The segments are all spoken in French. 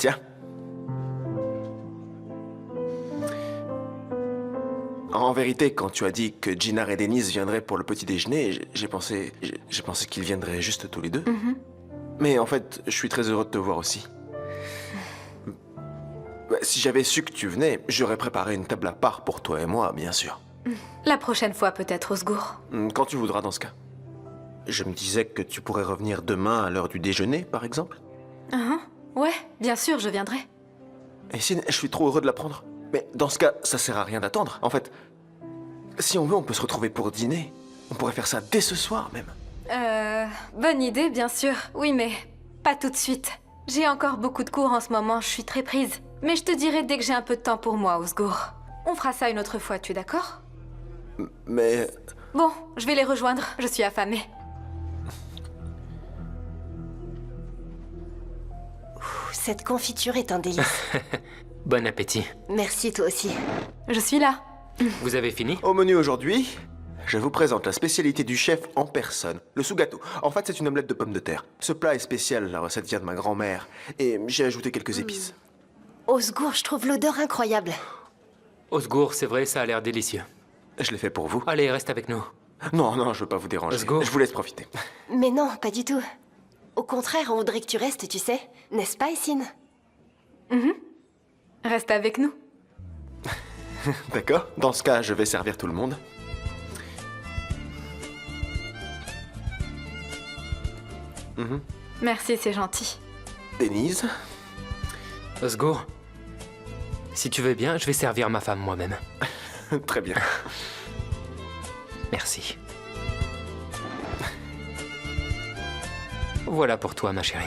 Tiens. En vérité, quand tu as dit que Ginnar et Denise viendraient pour le petit déjeuner, j'ai pensé qu'ils viendraient juste tous les deux. Mais en fait, je suis très heureux de te voir aussi. Si j'avais su que tu venais, j'aurais préparé une table à part pour toi et moi, bien sûr. La prochaine fois peut-être, Osgour. Quand tu voudras dans ce cas. Je me disais que tu pourrais revenir demain à l'heure du déjeuner, par exemple. Ouais, bien sûr, je viendrai. Et Sin, je suis trop heureux de l'apprendre. Mais dans ce cas, ça sert à rien d'attendre. En fait, si on veut, on peut se retrouver pour dîner. On pourrait faire ça dès ce soir même. Bonne idée, bien sûr. Oui, mais pas tout de suite. J'ai encore beaucoup de cours en ce moment, je suis très prise. Mais je te dirai dès que j'ai un peu de temps pour moi, Osgour. On fera ça une autre fois, tu es d'accord? Mais... Bon, je vais les rejoindre, je suis affamée. Cette confiture est un délice. Bon appétit. Merci, toi aussi. Je suis là. Vous avez fini? Au menu aujourd'hui, je vous présente la spécialité du chef en personne, le sous-gâteau. En fait, c'est une omelette de pommes de terre. Ce plat est spécial, la recette vient de ma grand-mère. Et j'ai ajouté quelques épices. Osgour, je trouve l'odeur incroyable. Osgour, c'est vrai, ça a l'air délicieux. Je l'ai fait pour vous. Allez, reste avec nous. Non, non, je veux pas vous déranger. Osgour. Je vous laisse profiter. Mais non, pas du tout. Au contraire, on voudrait que tu restes, tu sais. N'est-ce pas, Essine? Reste avec nous. D'accord. Dans ce cas, je vais servir tout le monde. Merci, c'est gentil. Denise. Osgour, si tu veux bien, je vais servir ma femme moi-même. Très bien. Merci. Voilà pour toi, ma chérie.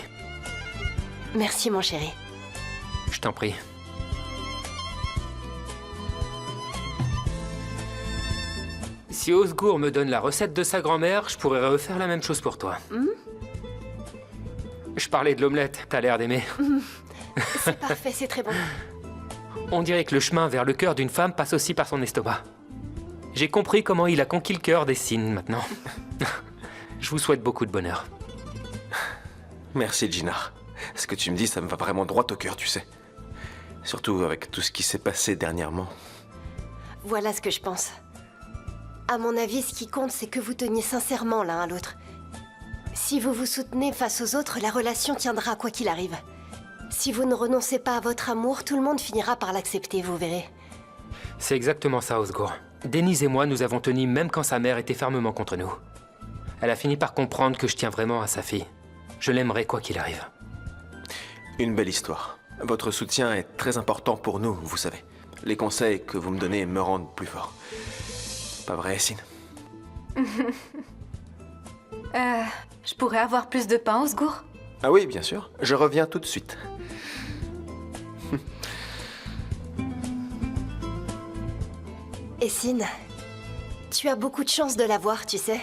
Merci, mon chéri. Je t'en prie. Si Osgour me donne la recette de sa grand-mère, je pourrais refaire la même chose pour toi. Je parlais de l'omelette, t'as l'air d'aimer. C'est parfait, c'est très bon. On dirait que le chemin vers le cœur d'une femme passe aussi par son estomac. J'ai compris comment il a conquis le cœur des Sin maintenant. Je vous souhaite beaucoup de bonheur. Merci, Ginnar. Ce que tu me dis, ça me va vraiment droit au cœur, tu sais. Surtout avec tout ce qui s'est passé dernièrement. Voilà ce que je pense. À mon avis, ce qui compte, c'est que vous teniez sincèrement l'un à l'autre. Si vous vous soutenez face aux autres, la relation tiendra quoi qu'il arrive. Si vous ne renoncez pas à votre amour, tout le monde finira par l'accepter, vous verrez. C'est exactement ça, Osgour. Denise et moi, nous avons tenu même quand sa mère était fermement contre nous. Elle a fini par comprendre que je tiens vraiment à sa fille. Je l'aimerai quoi qu'il arrive. Une belle histoire. Votre soutien est très important pour nous, vous savez. Les conseils que vous me donnez me rendent plus fort. Pas vrai, Sin? Je pourrais avoir plus de pain, Osgour? Ah oui, bien sûr. Je reviens tout de suite. Essine, tu as beaucoup de chance de la voir, tu sais.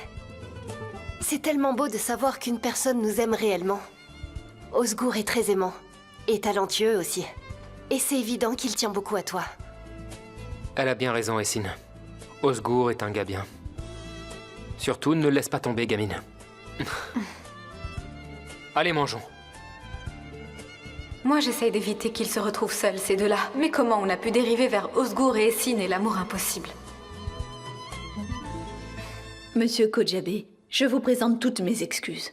C'est tellement beau de savoir qu'une personne nous aime réellement. Osgour est très aimant. Et talentueux aussi. Et c'est évident qu'il tient beaucoup à toi. Elle a bien raison, Essine. Osgour est un gars bien. Surtout, ne le laisse pas tomber, gamine. Allez, mangeons. Moi, j'essaye d'éviter qu'ils se retrouvent seuls, ces deux-là. Mais comment on a pu dériver vers Osgour et Essine et l'amour impossible? Monsieur Kojabe, je vous présente toutes mes excuses.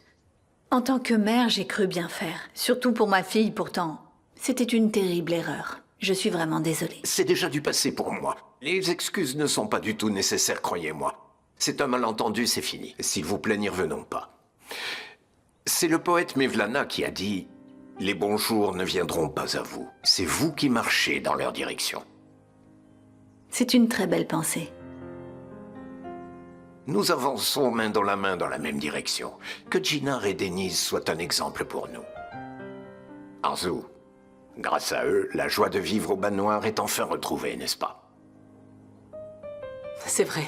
En tant que mère, j'ai cru bien faire. Surtout pour ma fille, pourtant. C'était une terrible erreur. Je suis vraiment désolée. C'est déjà du passé pour moi. Les excuses ne sont pas du tout nécessaires, croyez-moi. C'est un malentendu, c'est fini. S'il vous plaît, n'y revenons pas. C'est le poète Mevlana qui a dit « Les bons jours ne viendront pas à vous. C'est vous qui marchez dans leur direction. » C'est une très belle pensée. Nous avançons main dans la même direction. Que Ginnar et Denise soient un exemple pour nous. Arzu, grâce à eux, la joie de vivre au bas noir est enfin retrouvée, n'est-ce pas? C'est vrai.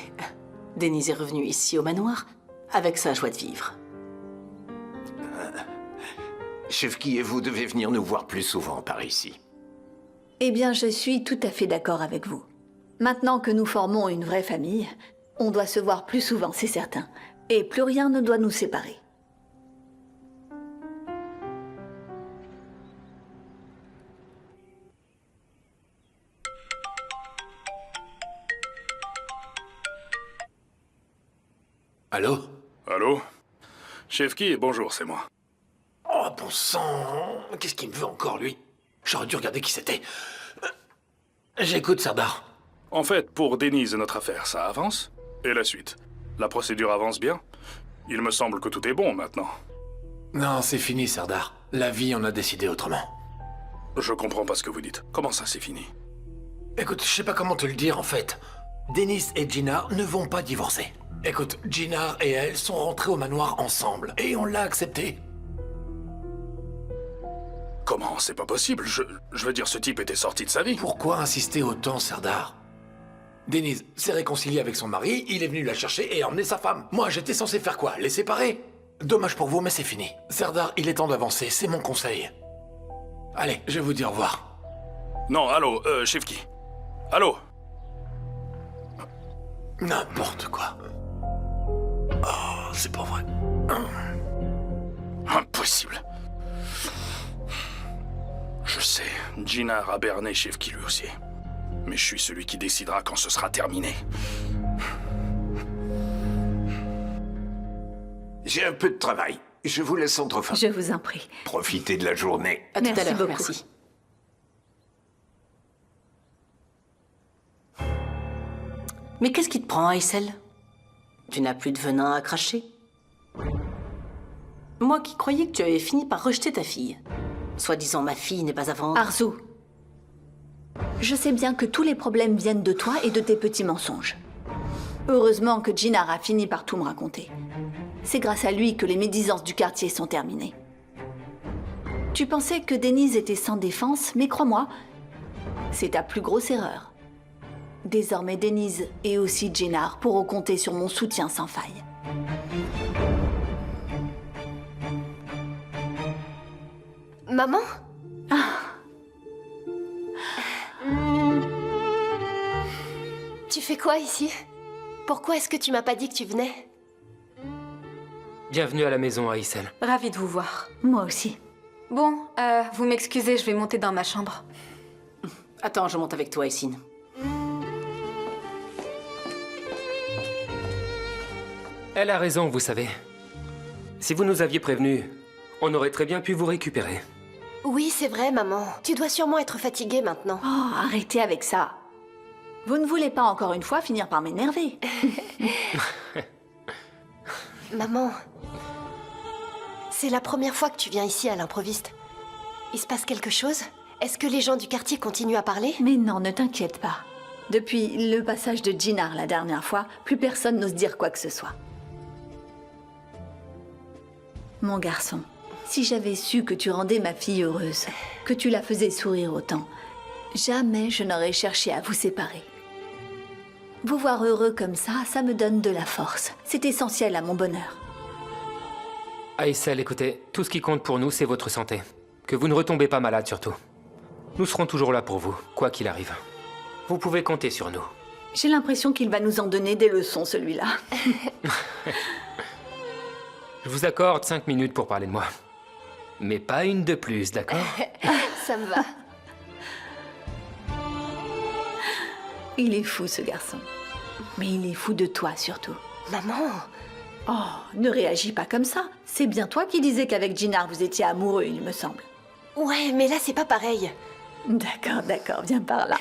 Denise est revenue ici au manoir avec sa joie de vivre. Chefki et vous devez venir nous voir plus souvent par ici. Eh bien, je suis tout à fait d'accord avec vous. Maintenant que nous formons une vraie famille, on doit se voir plus souvent, c'est certain. Et plus rien ne doit nous séparer. Allô? Allô? Chefki, et bonjour, c'est moi. Oh, bon sang! Qu'est-ce qu'il me veut encore, lui? J'aurais dû regarder qui c'était. J'écoute, Serdar. En fait, pour Denise et notre affaire, ça avance? Et la suite? La procédure avance bien? Il me semble que tout est bon maintenant. Non, c'est fini, Serdar. La vie en a décidé autrement. Je comprends pas ce que vous dites. Comment ça, c'est fini? Écoute, je sais pas comment te le dire, en fait. Denise et Jinar ne vont pas divorcer. Écoute, Jinar et elle sont rentrés au manoir ensemble, et on l'a accepté. Comment? C'est pas possible. Je veux dire, ce type était sorti de sa vie. Pourquoi insister autant, Serdar? Denise s'est réconciliée avec son mari, il est venu la chercher et emmener sa femme. Moi, j'étais censé faire quoi? Les séparer? Dommage pour vous, mais c'est fini. Serdar, il est temps d'avancer, c'est mon conseil. Allez, je vais vous dire au revoir. Non, allô, Chefki. Allô? N'importe quoi. Oh, c'est pas vrai. Impossible. Je sais, Jinar a berné Chefki lui aussi. Mais je suis celui qui décidera quand ce sera terminé. J'ai un peu de travail. Je vous laisse entre femmes. Je vous en prie. Profitez de la journée. À tout Merci à l'heure, beaucoup. merci. Mais qu'est-ce qui te prend, Aïssel? Tu n'as plus de venin à cracher? Moi qui croyais que tu avais fini par rejeter ta fille. Soi-disant, ma fille n'est pas à vendre. Arzu, je sais bien que tous les problèmes viennent de toi et de tes petits mensonges. Heureusement que Jinar a fini par tout me raconter. C'est grâce à lui que les médisances du quartier sont terminées. Tu pensais que Denise était sans défense, mais crois-moi, c'est ta plus grosse erreur. Désormais, Denise et aussi Jinar pourront compter sur mon soutien sans faille. Maman? Tu fais quoi ici? Pourquoi est-ce que tu m'as pas dit que tu venais? Bienvenue à la maison, Aïssel. Ravie de vous voir. Moi aussi. Bon, vous m'excusez, je vais monter dans ma chambre. Attends, je monte avec toi, Essine. Elle a raison, vous savez. Si vous nous aviez prévenus, on aurait très bien pu vous récupérer. Oui, c'est vrai, maman. Tu dois sûrement être fatiguée maintenant. Oh, arrêtez avec ça. Vous ne voulez pas encore une fois finir par m'énerver. Maman, c'est la première fois que tu viens ici à l'improviste. Il se passe quelque chose? Est-ce que les gens du quartier continuent à parler? Mais non, ne t'inquiète pas. Depuis le passage de Jinar la dernière fois, plus personne n'ose dire quoi que ce soit. Mon garçon, si j'avais su que tu rendais ma fille heureuse, que tu la faisais sourire autant, jamais je n'aurais cherché à vous séparer. Vous voir heureux comme ça me donne de la force. C'est essentiel à mon bonheur. Aïssel, écoutez, tout ce qui compte pour nous, c'est votre santé. Que vous ne retombez pas malade, surtout. Nous serons toujours là pour vous, quoi qu'il arrive. Vous pouvez compter sur nous. J'ai l'impression qu'il va nous en donner des leçons, celui-là. Je vous accorde 5 minutes pour parler de moi. Mais pas une de plus, d'accord? Ça me va. Il est fou, ce garçon. Mais il est fou de toi, surtout. Maman, Oh, ne réagis pas comme ça. C'est bien toi qui disais qu'avec Jinar, vous étiez amoureux, il me semble. ouais, mais là, c'est pas pareil. D'accord, d'accord, viens par là.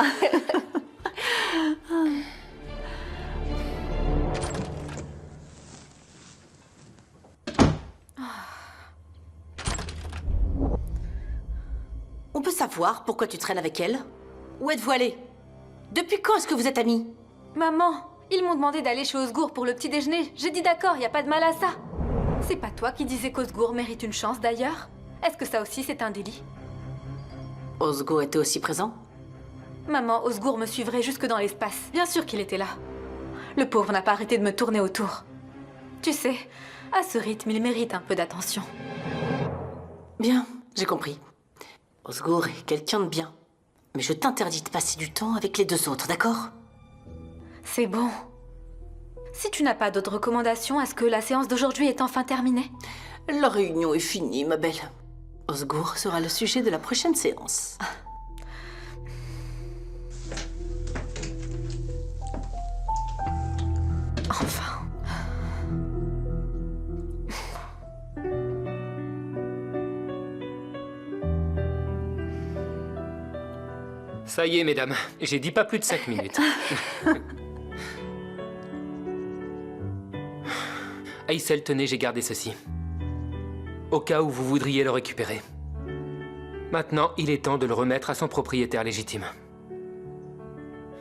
On peut savoir pourquoi tu traînes avec elle? Où êtes-vous allés? Depuis quand est-ce que vous êtes amis? Maman, ils m'ont demandé d'aller chez Osgour pour le petit déjeuner. J'ai dit d'accord, y a pas de mal à ça. C'est pas toi qui disais qu'Osgour mérite une chance d'ailleurs? Est-ce que ça aussi c'est un délit? Osgour était aussi présent? Maman, Osgour me suivrait jusque dans l'espace. Bien sûr qu'il était là. Le pauvre n'a pas arrêté de me tourner autour. Tu sais, à ce rythme, il mérite un peu d'attention. Bien, j'ai compris. Osgour est quelqu'un de bien. Mais je t'interdis de passer du temps avec les deux autres, d'accord? C'est bon. Si tu n'as pas d'autres recommandations, est-ce que la séance d'aujourd'hui est enfin terminée? La réunion est finie, ma belle. Osgour sera le sujet de la prochaine séance. Enfin. Ça y est, mesdames, j'ai dit pas plus de 5 minutes. Aïssel, tenez, j'ai gardé ceci. Au cas où vous voudriez le récupérer. Maintenant, il est temps de le remettre à son propriétaire légitime.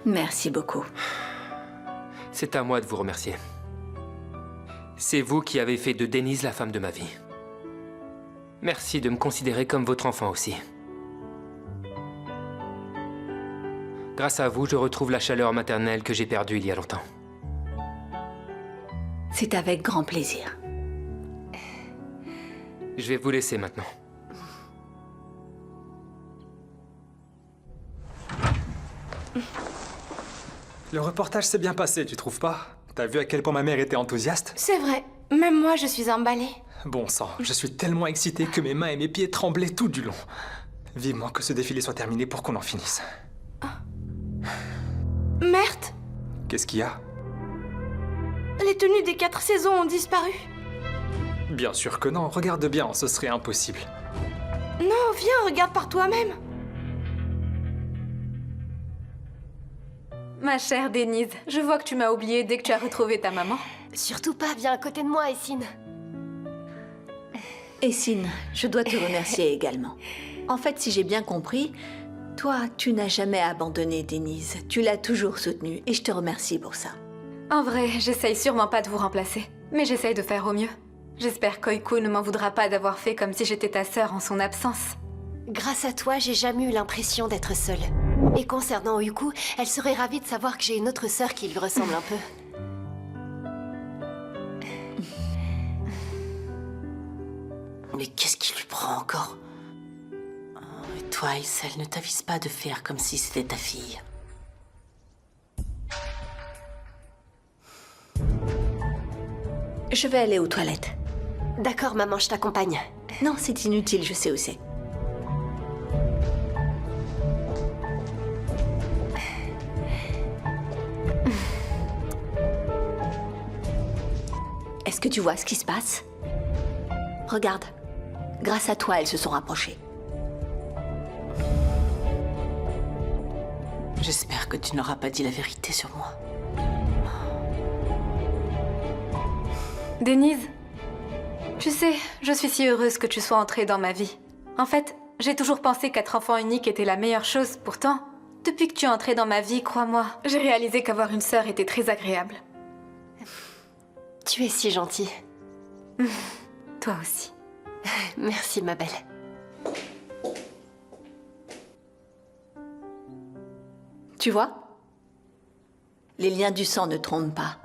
Merci beaucoup. C'est à moi de vous remercier. C'est vous qui avez fait de Denise la femme de ma vie. Merci de me considérer comme votre enfant aussi. Grâce à vous, je retrouve la chaleur maternelle que j'ai perdue il y a longtemps. C'est avec grand plaisir. Je vais vous laisser maintenant. Le reportage s'est bien passé, tu trouves pas? T'as vu à quel point ma mère était enthousiaste? C'est vrai, même moi je suis emballée. Bon sang, je suis tellement excité que mes mains et mes pieds tremblaient tout du long. Vivement que ce défilé soit terminé pour qu'on en finisse. Merde, Qu'est-ce qu'il y a? les tenues des 4 saisons ont disparu. Bien sûr que non, regarde bien, ce serait impossible. Non, viens, regarde par toi-même. Ma chère Denise, je vois que tu m'as oublié dès que tu as retrouvé ta maman. Surtout pas, viens à côté de moi, Essine. Essine, je dois te remercier également. En fait, si j'ai bien compris, toi, tu n'as jamais abandonné Denise. Tu l'as toujours soutenue et je te remercie pour ça. En vrai, j'essaye sûrement pas de vous remplacer, mais j'essaye de faire au mieux. J'espère qu'Oiku ne m'en voudra pas d'avoir fait comme si j'étais ta sœur en son absence. Grâce à toi, j'ai jamais eu l'impression d'être seule. Et concernant Oiku, elle serait ravie de savoir que j'ai une autre sœur qui lui ressemble un peu. Mais qu'est-ce qui lui prend encore? Et toi, Aïssel, ne t'avise pas de faire comme si c'était ta fille. Je vais aller aux toilettes. D'accord, maman, je t'accompagne. Non, c'est inutile, je sais où c'est. Est-ce que tu vois ce qui se passe? Regarde. Grâce à toi, elles se sont rapprochées. J'espère que tu n'auras pas dit la vérité sur moi. Denise, tu sais, je suis si heureuse que tu sois entrée dans ma vie. En fait, j'ai toujours pensé qu'être enfant unique était la meilleure chose. Pourtant, depuis que tu es entrée dans ma vie, crois-moi, j'ai réalisé qu'avoir une sœur était très agréable. Tu es si gentille. Toi aussi. Merci, ma belle. Tu vois? Les liens du sang ne trompent pas.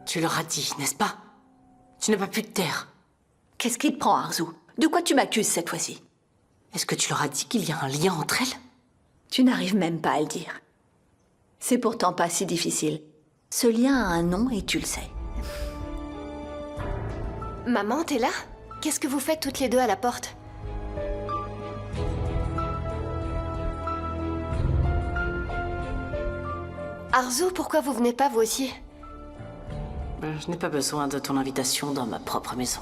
Tu leur as dit, n'est-ce pas? Tu n'as pas pu te taire. Qu'est-ce qui te prend, Arzu? De quoi tu m'accuses cette fois-ci? Est-ce que tu leur as dit qu'il y a un lien entre elles? Tu n'arrives même pas à le dire. C'est pourtant pas si difficile. Ce lien a un nom et tu le sais. Maman, t'es là? Qu'est-ce que vous faites toutes les deux à la porte? Arzu, pourquoi vous venez pas vous aussi? Je n'ai pas besoin de ton invitation dans ma propre maison.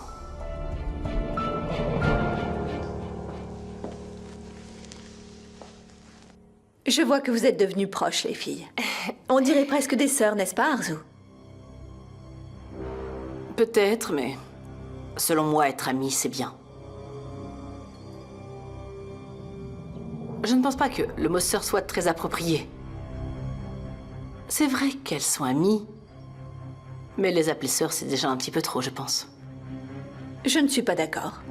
Je vois que vous êtes devenues proches, les filles. On dirait presque des sœurs, n'est-ce pas, Arzu? Peut-être, mais selon moi, être amis, c'est bien. Je ne pense pas que le mot sœur soit très approprié. C'est vrai qu'elles sont amies, mais les appeler sœurs, c'est déjà un petit peu trop, je pense. Je ne suis pas d'accord.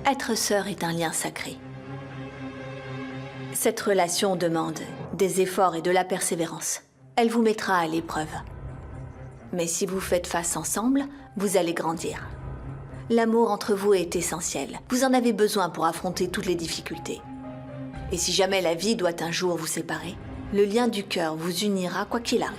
Être sœur est un lien sacré. Cette relation demande des efforts et de la persévérance. Elle vous mettra à l'épreuve. Mais si vous faites face ensemble, vous allez grandir. L'amour entre vous est essentiel. Vous en avez besoin pour affronter toutes les difficultés. Et si jamais la vie doit un jour vous séparer, le lien du cœur vous unira quoi qu'il arrive.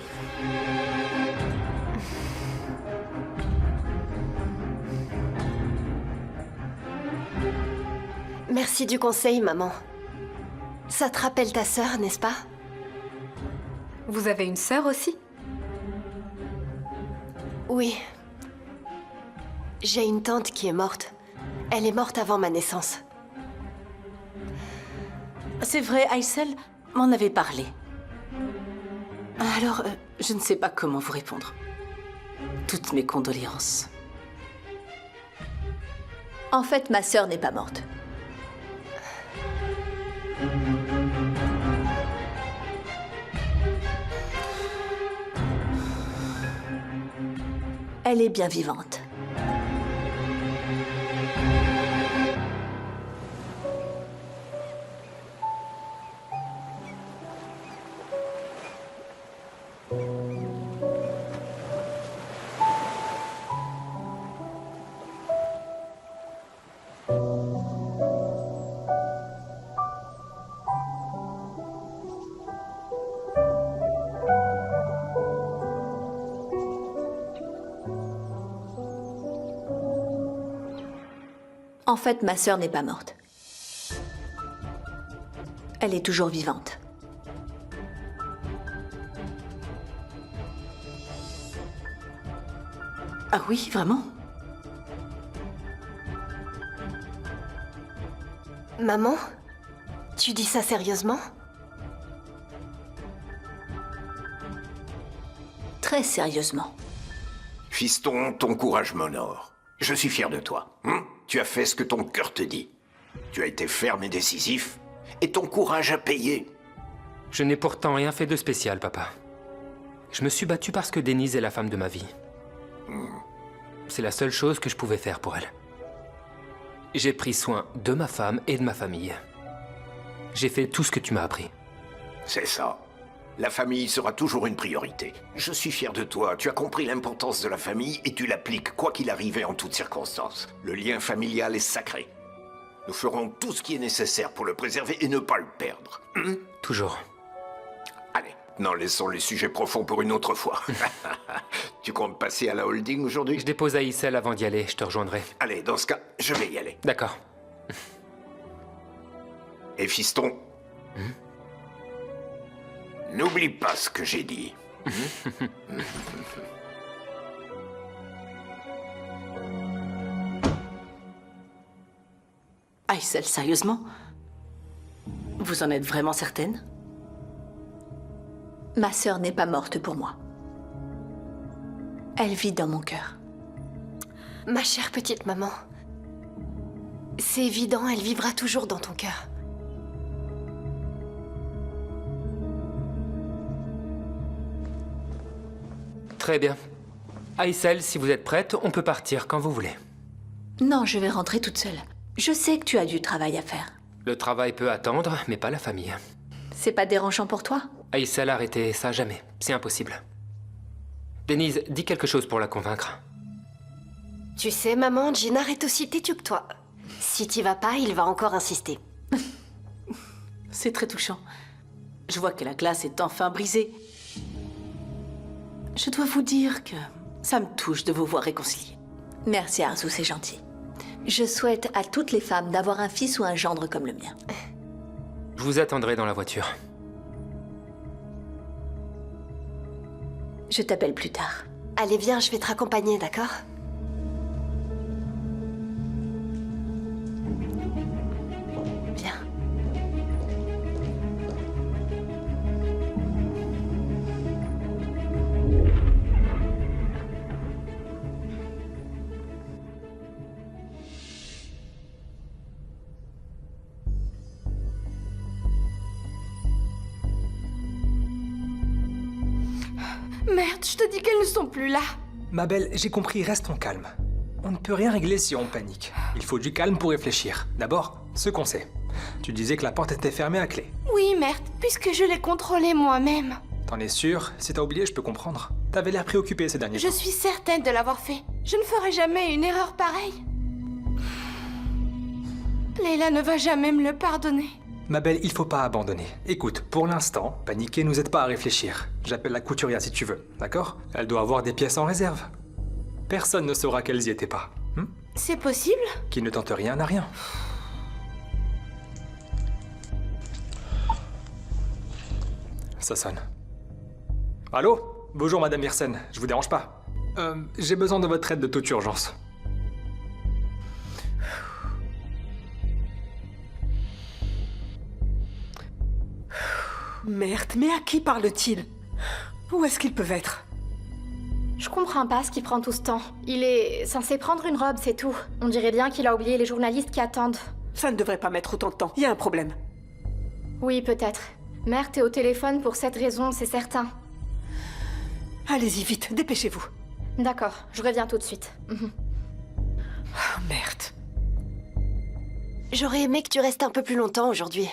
Merci du conseil, maman. Ça te rappelle ta sœur, n'est-ce pas? Vous avez une sœur aussi? Oui. J'ai une tante qui est morte. Elle est morte avant ma naissance. C'est vrai, Aysel m'en avait parlé. Alors, je ne sais pas comment vous répondre. Toutes mes condoléances. En fait, ma sœur n'est pas morte. Elle est bien vivante. En fait, ma sœur n'est pas morte. Elle est toujours vivante. Ah oui, vraiment? Maman? Tu dis ça sérieusement? Très sérieusement. Fiston, ton courage m'honore. Je suis fier de toi. Tu as fait ce que ton cœur te dit. Tu as été ferme et décisif, et ton courage a payé. Je n'ai pourtant rien fait de spécial, papa. Je me suis battu parce que Denise est la femme de ma vie. C'est la seule chose que je pouvais faire pour elle. J'ai pris soin de ma femme et de ma famille. J'ai fait tout ce que tu m'as appris. C'est ça. La famille sera toujours une priorité. Je suis fier de toi. Tu as compris l'importance de la famille et tu l'appliques quoi qu'il arrive et en toutes circonstances. Le lien familial est sacré. Nous ferons tout ce qui est nécessaire pour le préserver et ne pas le perdre. Toujours. Allez, maintenant laissons les sujets profonds pour une autre fois. Tu comptes passer à la holding aujourd'hui? Je dépose Aysel avant d'y aller, je te rejoindrai. Allez, dans ce cas, je vais y aller. D'accord. Et fiston, n'oublie pas ce que j'ai dit. Aysel, sérieusement? Vous en êtes vraiment certaine? Ma sœur n'est pas morte pour moi. Elle vit dans mon cœur. Ma chère petite maman. C'est évident, elle vivra toujours dans ton cœur. Très bien. Aysel, si vous êtes prête, on peut partir quand vous voulez. Non, je vais rentrer toute seule. Je sais que tu as du travail à faire. Le travail peut attendre, mais pas la famille. C'est pas dérangeant pour toi? Aysel, arrêtez ça jamais. C'est impossible. Denise, dis quelque chose pour la convaincre. Tu sais, maman, Gina est aussi têtue que toi. Si t'y vas pas, il va encore insister. C'est très touchant. Je vois que la glace est enfin brisée. Je dois vous dire que ça me touche de vous voir réconciliés. Merci Arzu, c'est gentil. Je souhaite à toutes les femmes d'avoir un fils ou un gendre comme le mien. Je vous attendrai dans la voiture. Je t'appelle plus tard. Allez, viens, je vais te raccompagner, d'accord? Viens. Merde, je te dis qu'elles ne sont plus là. Ma belle, j'ai compris, restons calmes. On ne peut rien régler si on panique. Il faut du calme pour réfléchir. D'abord, ce qu'on sait. Tu disais que la porte était fermée à clé. Oui, merde, puisque je l'ai contrôlée moi-même. T'en es sûr? Si t'as oublié, je peux comprendre. T'avais l'air préoccupé ces derniers Je temps. suis certaine de l'avoir fait. Je ne ferai jamais une erreur pareille. Leila ne va jamais me le pardonner. Ma belle, il faut pas abandonner. Écoute, pour l'instant, paniquer nous aide pas à réfléchir. J'appelle la couturière si tu veux, d'accord? Elle doit avoir des pièces en réserve. Personne ne saura qu'elles y étaient pas. C'est possible? Qui ne tente rien n'a rien. Ça sonne. Allô? Bonjour Madame Hirsen, je vous dérange pas? J'ai besoin de votre aide de toute urgence. Merde, mais à qui parle-t-il? Où est-ce qu'ils peuvent être? Je comprends pas ce qui prend tout ce temps. Il est censé prendre une robe, c'est tout. On dirait bien qu'il a oublié les journalistes qui attendent. Ça ne devrait pas mettre autant de temps. Il y a un problème. Oui, peut-être. Mère, t'es au téléphone pour cette raison, c'est certain. Allez-y vite, dépêchez-vous. D'accord, je reviens tout de suite. Oh, merde. J'aurais aimé que tu restes un peu plus longtemps aujourd'hui.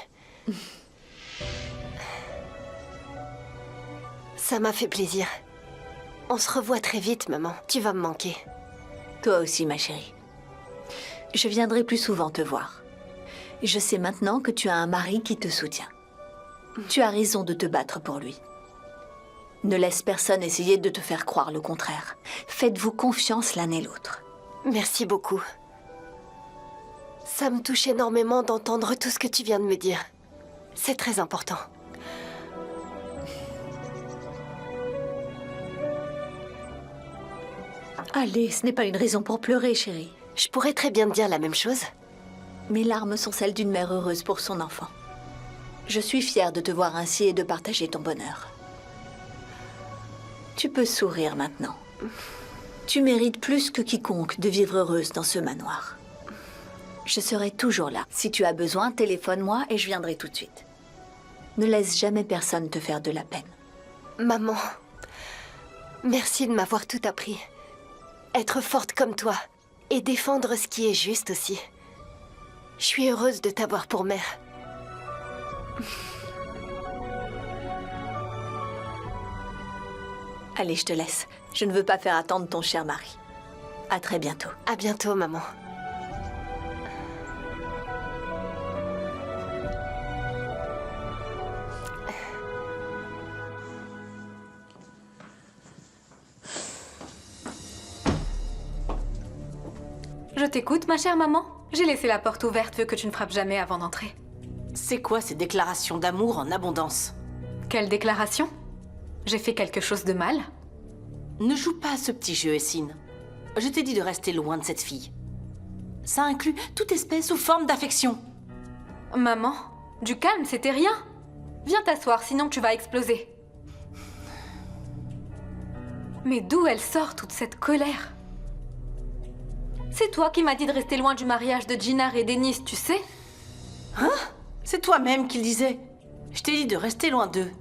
Ça m'a fait plaisir. On se revoit très vite, maman. Tu vas me manquer. Toi aussi, ma chérie. Je viendrai plus souvent te voir. Je sais maintenant que tu as un mari qui te soutient. Tu as raison de te battre pour lui. Ne laisse personne essayer de te faire croire le contraire. Faites-vous confiance l'un et l'autre. Merci beaucoup. Ça me touche énormément d'entendre tout ce que tu viens de me dire. C'est très important. Allez, ce n'est pas une raison pour pleurer, chérie. Je pourrais très bien te dire la même chose. Mes larmes sont celles d'une mère heureuse pour son enfant. Je suis fière de te voir ainsi et de partager ton bonheur. Tu peux sourire maintenant. Tu mérites plus que quiconque de vivre heureuse dans ce manoir. Je serai toujours là. Si tu as besoin, téléphone-moi et je viendrai tout de suite. Ne laisse jamais personne te faire de la peine. Maman, merci de m'avoir tout appris. Être forte comme toi et défendre ce qui est juste aussi. Je suis heureuse de t'avoir pour mère. Allez, je te laisse. Je ne veux pas faire attendre ton cher mari. À très bientôt. À bientôt, maman. Je t'écoute, ma chère maman. J'ai laissé la porte ouverte, veux que tu ne frappes jamais avant d'entrer. C'est quoi ces déclarations d'amour en abondance? Quelle déclaration? J'ai fait quelque chose de mal? Ne joue pas à ce petit jeu, Essine. Je t'ai dit de rester loin de cette fille. Ça inclut toute espèce ou forme d'affection. Maman, du calme, c'était rien. Viens t'asseoir, sinon tu vas exploser. Mais d'où elle sort toute cette colère? C'est toi qui m'as dit de rester loin du mariage de Gina et Dennis, tu sais? Hein? C'est toi-même qui le disais. Je t'ai dit de rester loin d'eux.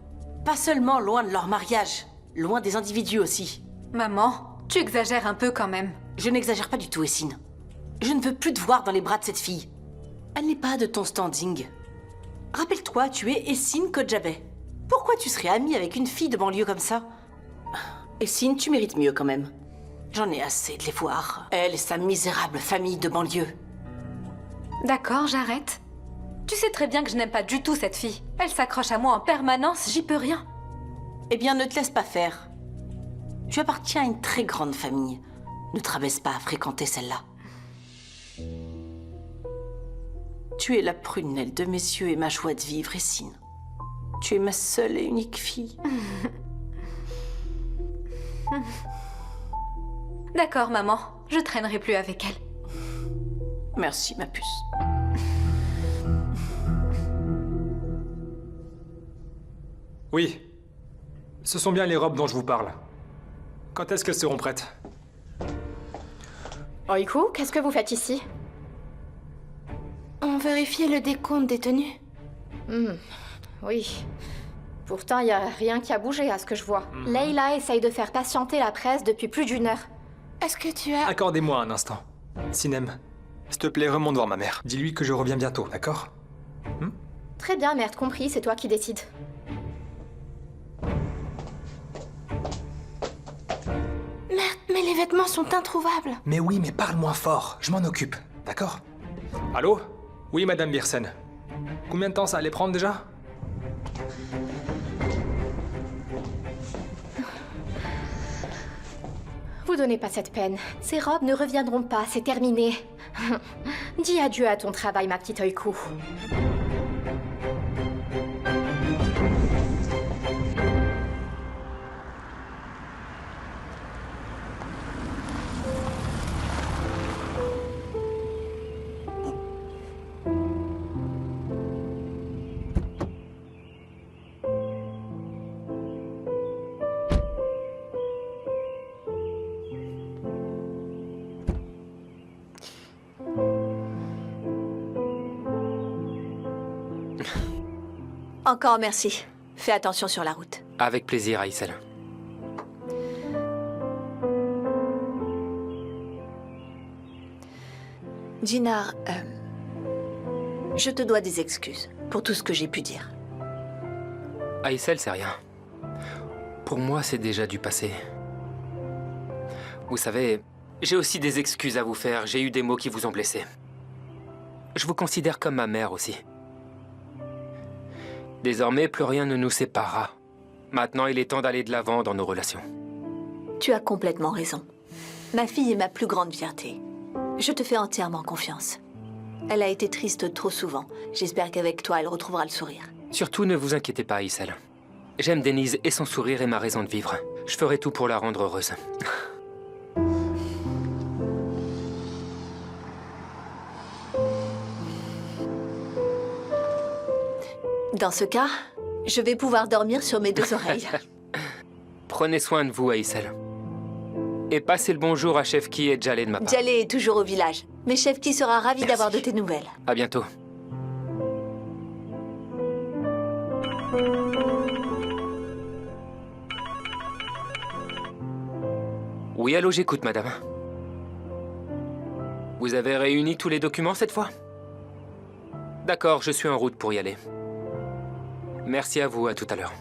Pas seulement loin de leur mariage, loin des individus aussi. Maman, tu exagères un peu quand même. Je n'exagère pas du tout, Essine. Je ne veux plus te voir dans les bras de cette fille. Elle n'est pas de ton standing. Rappelle-toi, tu es Essine Kodjabeh. Pourquoi tu serais amie avec une fille de banlieue comme ça? Essine, tu mérites mieux quand même. J'en ai assez de les voir. Elle et sa misérable famille de banlieue. D'accord, j'arrête. Tu sais très bien que je n'aime pas du tout cette fille. Elle s'accroche à moi en permanence, j'y peux rien. Eh bien, ne te laisse pas faire. Tu appartiens à une très grande famille. Ne te rabaisse pas à fréquenter celle-là. Tu es la prunelle de mes yeux et ma joie de vivre, Essine. Tu es ma seule et unique fille. D'accord, maman. Je traînerai plus avec elle. Merci, ma puce. Oui. Ce sont bien les robes dont je vous parle. Quand est-ce qu'elles seront prêtes? Oiku, qu'est-ce que vous faites ici? On vérifiait le décompte des tenues. Oui. Pourtant, il n'y a rien qui a bougé à ce que je vois. Leila essaye de faire patienter la presse depuis plus d'1 heure. Est-ce que tu as... Accordez-moi un instant. Sinem, s'il te plaît, remonte voir ma mère. Dis-lui que je reviens bientôt, d'accord? Très bien, merde, compris, c'est toi qui décides. Merde, mais les vêtements sont introuvables. Mais oui, mais parle moins fort. Je m'en occupe, d'accord? Allô? Oui, Madame Birsen. Combien de temps ça allait prendre déjà? Vous donnez pas cette peine. Ces robes ne reviendront pas, c'est terminé. Dis adieu à ton travail, ma petite Oiku. Encore merci. Fais attention sur la route. Avec plaisir, Aïssel. Jinar, je te dois des excuses pour tout ce que j'ai pu dire. Aïssel, c'est rien. Pour moi, c'est déjà du passé. Vous savez, j'ai aussi des excuses à vous faire. J'ai eu des mots qui vous ont blessé. Je vous considère comme ma mère aussi. Désormais, plus rien ne nous séparera. Maintenant, il est temps d'aller de l'avant dans nos relations. Tu as complètement raison. Ma fille est ma plus grande fierté. Je te fais entièrement confiance. Elle a été triste trop souvent. J'espère qu'avec toi, elle retrouvera le sourire. Surtout, ne vous inquiétez pas, Aïssel. J'aime Denise et son sourire est ma raison de vivre. Je ferai tout pour la rendre heureuse. Dans ce cas, je vais pouvoir dormir sur mes 2 oreilles. Prenez soin de vous, Aïssel. Et passez le bonjour à Shefki et Jaleh de ma part. Jaleh est toujours au village. Mais Shefki sera ravi Merci. d'avoir de tes nouvelles. À bientôt. Oui, allô, j'écoute, madame. Vous avez réuni tous les documents cette fois? D'accord, je suis en route pour y aller. Merci à vous, à tout à l'heure.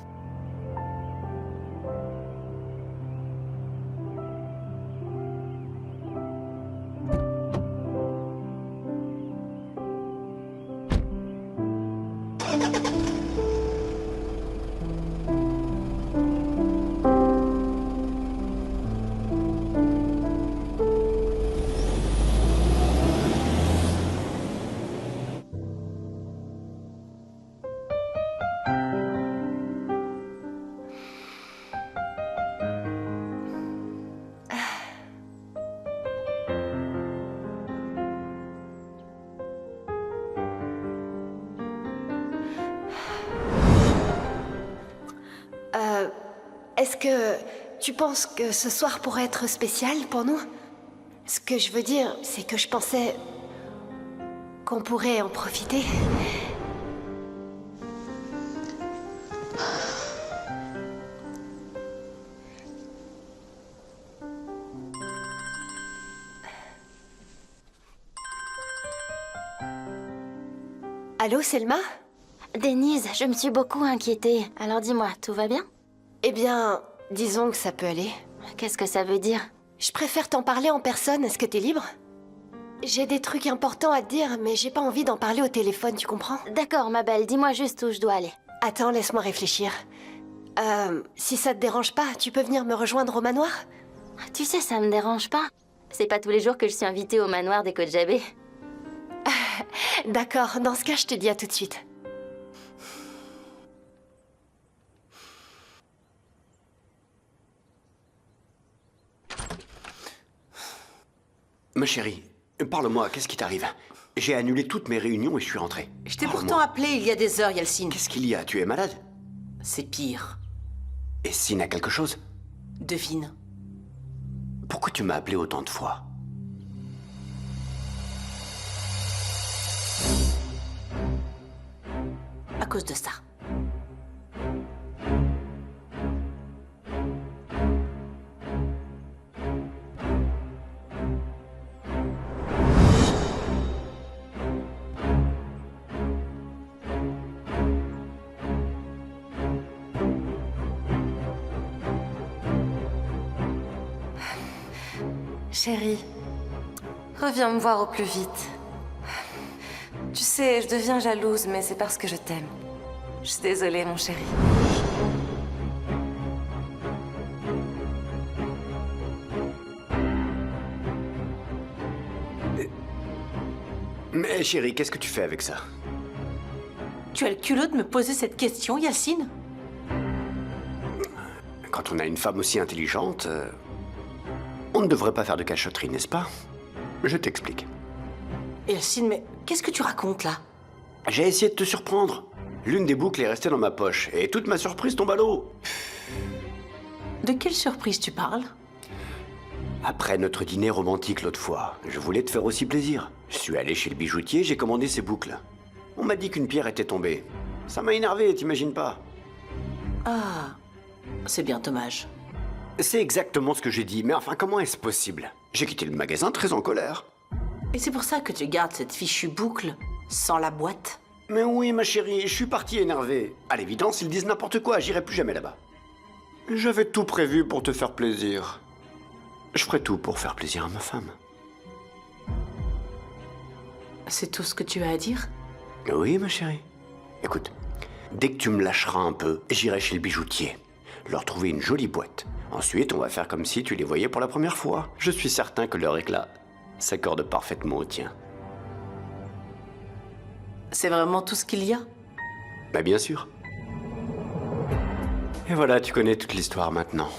Est-ce que tu penses que ce soir pourrait être spécial pour nous? Ce que je veux dire, c'est que je pensais qu'on pourrait en profiter. Allô, Selma? Denise, je me suis beaucoup inquiétée. Alors dis-moi, tout va bien? Eh bien, disons que ça peut aller. Qu'est-ce que ça veut dire? Je préfère t'en parler en personne, est-ce que t'es libre? J'ai des trucs importants à te dire, mais j'ai pas envie d'en parler au téléphone, tu comprends? D'accord, ma belle, dis-moi juste où je dois aller. Attends, laisse-moi réfléchir. Si ça te dérange pas, tu peux venir me rejoindre au manoir? Tu sais, ça me dérange pas. C'est pas tous les jours que je suis invitée au manoir des Kodjabé. D'accord, dans ce cas, je te dis à tout de suite. Ma chérie, parle-moi, qu'est-ce qui t'arrive? J'ai annulé toutes mes réunions et je suis rentré. Je t'ai pourtant appelé il y a des heures, Yalcine. Qu'est-ce qu'il y a? Tu es malade? C'est pire. Et Sin a quelque chose? Devine. Pourquoi tu m'as appelé autant de fois? À cause de ça. Chérie, reviens me voir au plus vite. Tu sais, je deviens jalouse, mais c'est parce que je t'aime. Je suis désolée, mon chéri. Mais chérie, qu'est-ce que tu fais avec ça? Tu as le culot de me poser cette question, Yalcine? Quand on a une femme aussi intelligente, on ne devrait pas faire de cachotterie, n'est-ce pas? Je t'explique. Yalcine, mais qu'est-ce que tu racontes, là? J'ai essayé de te surprendre. L'une des boucles est restée dans ma poche, et toute ma surprise tombe à l'eau. De quelle surprise tu parles? Après notre dîner romantique l'autre fois, je voulais te faire aussi plaisir. Je suis allé chez le bijoutier, j'ai commandé ces boucles. On m'a dit qu'une pierre était tombée. Ça m'a énervé, t'imagines pas? Ah, c'est bien dommage. C'est exactement ce que j'ai dit, mais enfin, comment est-ce possible? J'ai quitté le magasin très en colère. Et c'est pour ça que tu gardes cette fichue boucle sans la boîte? Mais oui, ma chérie, je suis parti énervé. À l'évidence, ils disent n'importe quoi, j'irai plus jamais là-bas. J'avais tout prévu pour te faire plaisir. Je ferai tout pour faire plaisir à ma femme. C'est tout ce que tu as à dire? Oui, ma chérie. Écoute, dès que tu me lâcheras un peu, j'irai chez le bijoutier. Leur trouver une jolie boîte. Ensuite, on va faire comme si tu les voyais pour la première fois. Je suis certain que leur éclat s'accorde parfaitement au tien. C'est vraiment tout ce qu'il y a? Bah bien sûr. Et voilà, tu connais toute l'histoire maintenant.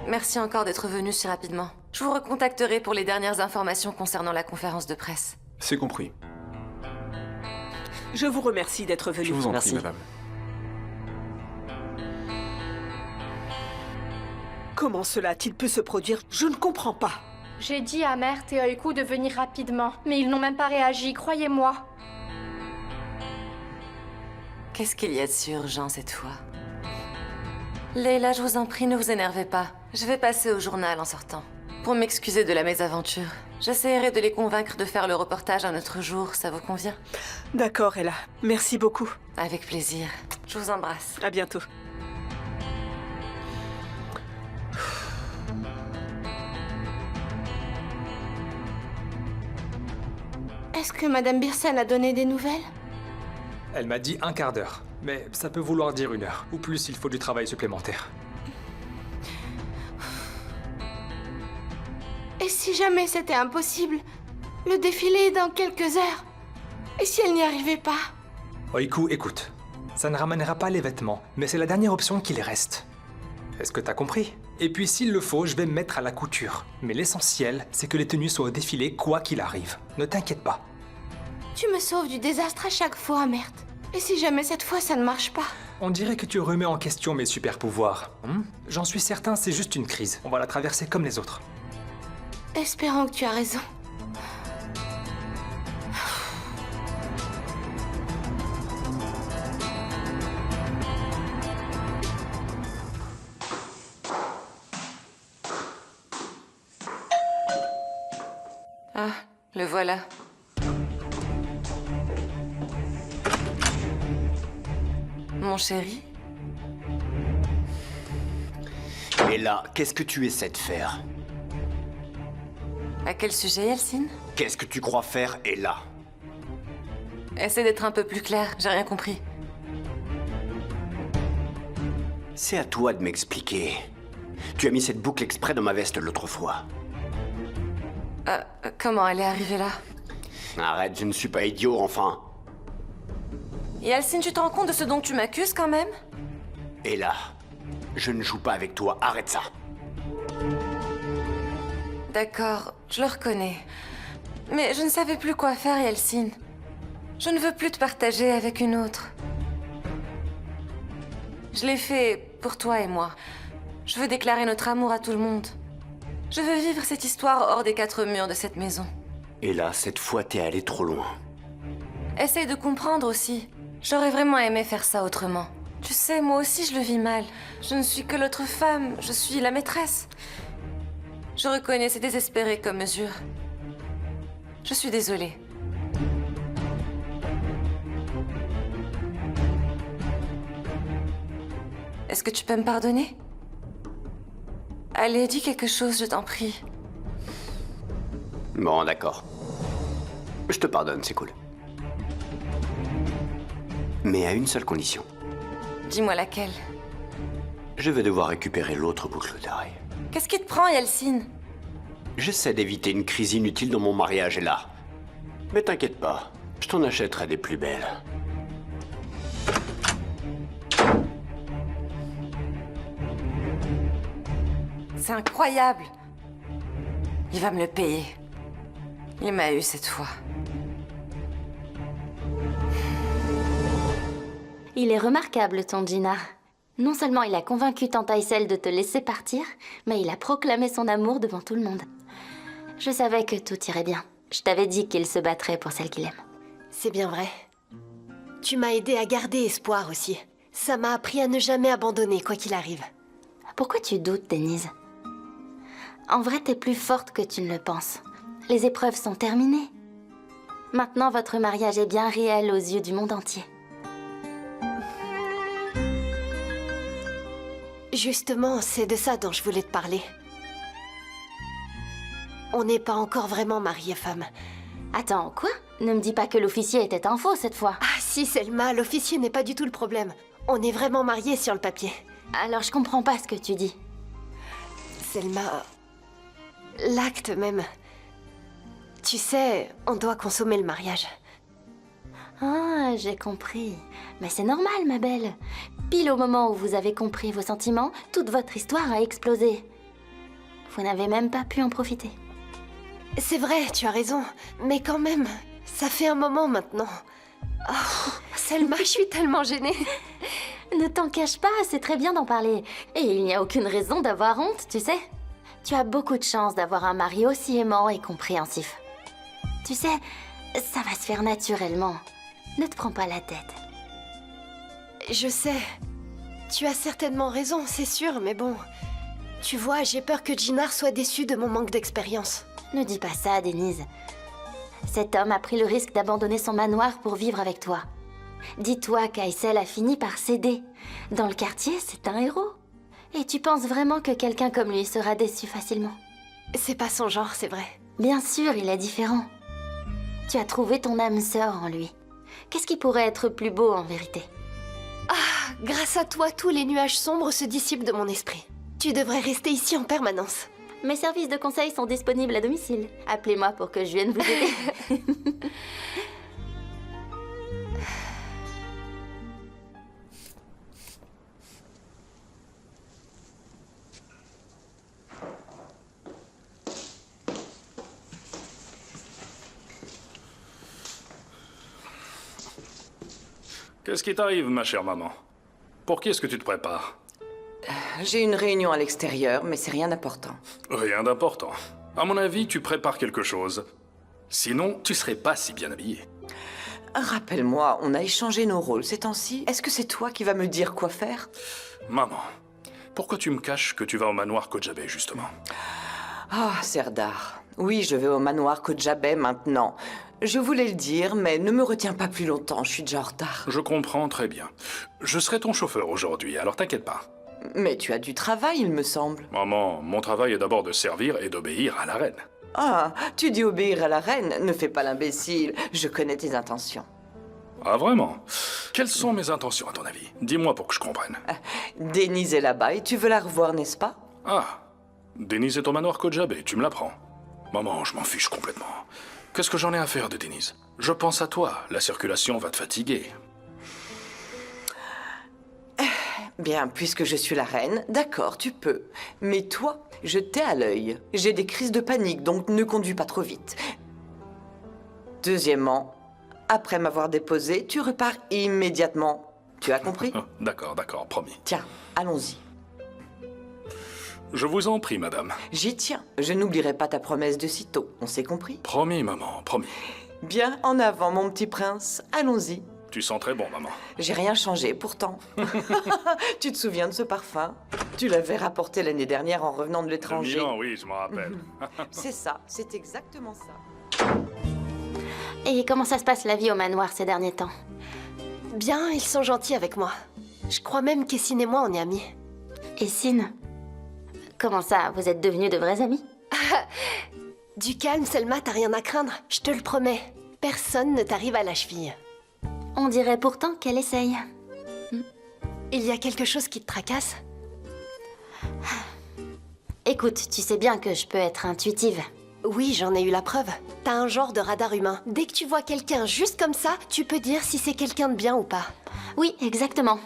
Merci encore d'être venu si rapidement. Je vous recontacterai pour les dernières informations concernant la conférence de presse. C'est compris. Je vous remercie d'être venu. Je vous en Merci. prie, madame. Comment cela a-t-il pu se produire? Je ne comprends pas. J'ai dit à Mert et Oiku de venir rapidement, mais ils n'ont même pas réagi, croyez-moi. Qu'est-ce qu'il y a de si urgent cette fois? Leila, je vous en prie, ne vous énervez pas. Je vais passer au journal en sortant. Pour m'excuser de la mésaventure. J'essaierai de les convaincre de faire le reportage un autre jour, ça vous convient? D'accord, Ella. Merci beaucoup. Avec plaisir. Je vous embrasse. À bientôt. Est-ce que Madame Birsen a donné des nouvelles? Elle m'a dit un quart d'heure. Mais ça peut vouloir dire 1 heure. Ou plus, il faut du travail supplémentaire. Et si jamais c'était impossible? Le défilé est dans quelques heures. Et si elle n'y arrivait pas? Oiku, écoute. Ça ne ramènera pas les vêtements, mais c'est la dernière option qu'il reste. Est-ce que t'as compris? Et puis s'il le faut, je vais me mettre à la couture. Mais l'essentiel, c'est que les tenues soient au défilé quoi qu'il arrive. Ne t'inquiète pas. Tu me sauves du désastre à chaque fois, Mert. Et si jamais cette fois ça ne marche pas? On dirait que tu remets en question mes super pouvoirs. J'en suis certain, c'est juste une crise. On va la traverser comme les autres. Espérons que tu as raison. Ah, le voilà. Mon chéri? Et là, qu'est-ce que tu essaies de faire? À quel sujet, Yeltsin? Qu'est-ce que tu crois faire, et là? Essaie d'être un peu plus clair, j'ai rien compris. C'est à toi de m'expliquer. Tu as mis cette boucle exprès dans ma veste l'autre fois. Comment elle est arrivée là? Arrête, je ne suis pas idiot, enfin. Yeltsin, tu te rends compte de ce dont tu m'accuses quand même? Et là, je ne joue pas avec toi, arrête ça. D'accord, je le reconnais. Mais je ne savais plus quoi faire, Yeltsin. Je ne veux plus te partager avec une autre. Je l'ai fait pour toi et moi. Je veux déclarer notre amour à tout le monde. Je veux vivre cette histoire hors des 4 murs de cette maison. Et là, cette fois, t'es allé trop loin. Essaye de comprendre aussi. J'aurais vraiment aimé faire ça autrement. Tu sais, moi aussi je le vis mal. Je ne suis que l'autre femme, je suis la maîtresse. Je reconnais, c'est désespéré comme mesure. Je suis désolée. Est-ce que tu peux me pardonner? Allez, dis quelque chose, je t'en prie. Bon, d'accord. Je te pardonne, c'est cool. Mais à une seule condition. Dis-moi laquelle. Je vais devoir récupérer l'autre boucle d'oreille. Qu'est-ce qui te prend, Yeltsin? J'essaie d'éviter une crise inutile dans mon mariage, et là. Mais t'inquiète pas, je t'en achèterai des plus belles. C'est incroyable. Il va me le payer. Il m'a eu cette fois. Il est remarquable, ton Gina. Non seulement il a convaincu tante Aysel de te laisser partir, mais il a proclamé son amour devant tout le monde. Je savais que tout irait bien. Je t'avais dit qu'il se battrait pour celle qu'il aime. C'est bien vrai. Tu m'as aidé à garder espoir aussi. Ça m'a appris à ne jamais abandonner, quoi qu'il arrive. Pourquoi tu doutes, Denise? En vrai, t'es plus forte que tu ne le penses. Les épreuves sont terminées. Maintenant, votre mariage est bien réel aux yeux du monde entier. Justement, c'est de ça dont je voulais te parler. On n'est pas encore vraiment mari et femme. Attends, quoi? Ne me dis pas que l'officier était un faux cette fois. Ah si, Selma, l'officier n'est pas du tout le problème. On est vraiment mariés sur le papier. Alors je comprends pas ce que tu dis. Selma... l'acte même. Tu sais, on doit consommer le mariage. Ah, j'ai compris. Mais c'est normal, ma belle. Pile au moment où vous avez compris vos sentiments, toute votre histoire a explosé. Vous n'avez même pas pu en profiter. C'est vrai, tu as raison. Mais quand même, ça fait un moment maintenant. Oh, Selma, je suis tellement gênée. Ne t'en cache pas, c'est très bien d'en parler. Et il n'y a aucune raison d'avoir honte, tu sais. Tu as beaucoup de chance d'avoir un mari aussi aimant et compréhensif. Tu sais, ça va se faire naturellement. Ne te prends pas la tête. Je sais. Tu as certainement raison, c'est sûr, mais bon... Tu vois, j'ai peur que Gina soit déçue de mon manque d'expérience. Ne dis pas ça, Denise. Cet homme a pris le risque d'abandonner son manoir pour vivre avec toi. Dis-toi qu'Aysel a fini par céder. Dans le quartier, c'est un héros. Et tu penses vraiment que quelqu'un comme lui sera déçu facilement? C'est pas son genre, c'est vrai. Bien sûr, il est différent. Tu as trouvé ton âme sœur en lui. Qu'est-ce qui pourrait être plus beau en vérité? Ah, grâce à toi, tous les nuages sombres se dissipent de mon esprit. Tu devrais rester ici en permanence. Mes services de conseil sont disponibles à domicile. Appelez-moi pour que je vienne vous aider. Qu'est-ce qui t'arrive, ma chère maman? Pour qui est-ce que tu te prépares? J'ai une réunion à l'extérieur, mais c'est rien d'important. Rien d'important. À mon avis, tu prépares quelque chose. Sinon, tu serais pas si bien habillée. Rappelle-moi, on a échangé nos rôles ces temps-ci. Est-ce que c'est toi qui vas me dire quoi faire? Maman, pourquoi tu me caches que tu vas au manoir Kojabé, justement? Ah, Serdar. Oui, je vais au manoir Kojabé maintenant. Je voulais le dire, mais ne me retiens pas plus longtemps, je suis déjà en retard. Je comprends très bien. Je serai ton chauffeur aujourd'hui, alors t'inquiète pas. Mais tu as du travail, il me semble. Maman, mon travail est d'abord de servir et d'obéir à la reine. Ah, tu dis obéir à la reine? Ne fais pas l'imbécile, je connais tes intentions. Ah, vraiment? Quelles sont mes intentions, à ton avis? Dis-moi pour que je comprenne. Denise est là-bas et tu veux la revoir, n'est-ce pas? Ah, Denise est au manoir Kojabé, tu me l'apprends. Maman, je m'en fiche complètement. Qu'est-ce que j'en ai à faire de Denise? Je pense à toi, la circulation va te fatiguer. Bien, puisque je suis la reine, d'accord, tu peux. Mais toi, je t'ai à l'œil. J'ai des crises de panique, donc ne conduis pas trop vite. Deuxièmement, après m'avoir déposé, tu repars immédiatement. Tu as compris? D'accord, promis. Tiens, allons-y. Je vous en prie, madame. J'y tiens. Je n'oublierai pas ta promesse de sitôt. On s'est compris? Promis, maman, promis. Bien, en avant, mon petit prince. Allons-y. Tu sens très bon, maman. J'ai rien changé, pourtant. Tu te souviens de ce parfum? Tu l'avais rapporté l'année dernière en revenant de l'étranger. Milan, oui, je m'en rappelle. C'est ça, c'est exactement ça. Et comment ça se passe la vie au manoir ces derniers temps? Bien, ils sont gentils avec moi. Je crois même qu'Essine et moi, on est amis. Essine? Comment ça, vous êtes devenus de vrais amis? Du calme, Selma, t'as rien à craindre, je te le promets. Personne ne t'arrive à la cheville. On dirait pourtant qu'elle essaye. Il y a quelque chose qui te tracasse? Écoute, tu sais bien que je peux être intuitive. Oui, j'en ai eu la preuve. T'as un genre de radar humain. Dès que tu vois quelqu'un juste comme ça, tu peux dire si c'est quelqu'un de bien ou pas. Oui, exactement.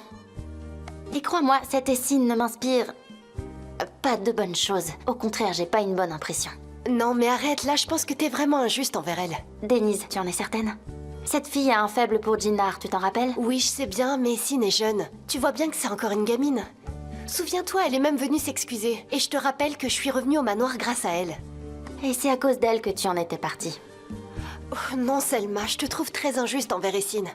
Et crois-moi, cette Essine ne m'inspire pas de bonnes choses. Au contraire, j'ai pas une bonne impression. Non, mais arrête, là, je pense que t'es vraiment injuste envers elle. Denise, tu en es certaine? Cette fille a un faible pour Jinnar, tu t'en rappelles? Oui, je sais bien, mais Essine est jeune. Tu vois bien que c'est encore une gamine. Souviens-toi, elle est même venue s'excuser. Et je te rappelle que je suis revenue au manoir grâce à elle. Et c'est à cause d'elle que tu en étais partie. Oh, non, Selma, je te trouve très injuste envers Essine.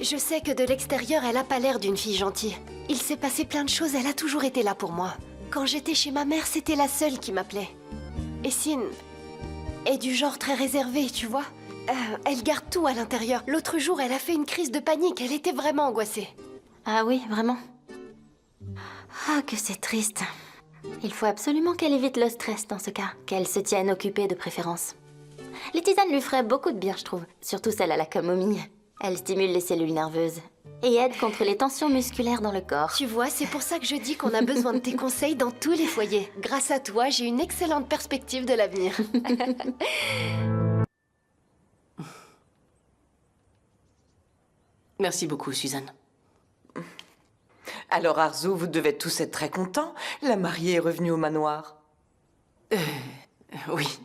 Je sais que de l'extérieur, elle a pas l'air d'une fille gentille. Il s'est passé plein de choses, elle a toujours été là pour moi. Quand j'étais chez ma mère, c'était la seule qui m'appelait. Essine est du genre très réservé, tu vois. Elle garde tout à l'intérieur. L'autre jour, elle a fait une crise de panique, elle était vraiment angoissée. Ah oui, vraiment? Ah, que c'est triste. Il faut absolument qu'elle évite le stress dans ce cas, qu'elle se tienne occupée de préférence. Les tisanes lui feraient beaucoup de bien, je trouve, surtout celle à la camomille. Elle stimule les cellules nerveuses et aide contre les tensions musculaires dans le corps. Tu vois, c'est pour ça que je dis qu'on a besoin de tes conseils dans tous les foyers. Grâce à toi, j'ai une excellente perspective de l'avenir. Merci beaucoup, Suzanne. Alors Arzu, vous devez tous être très contents. La mariée est revenue au manoir. Oui,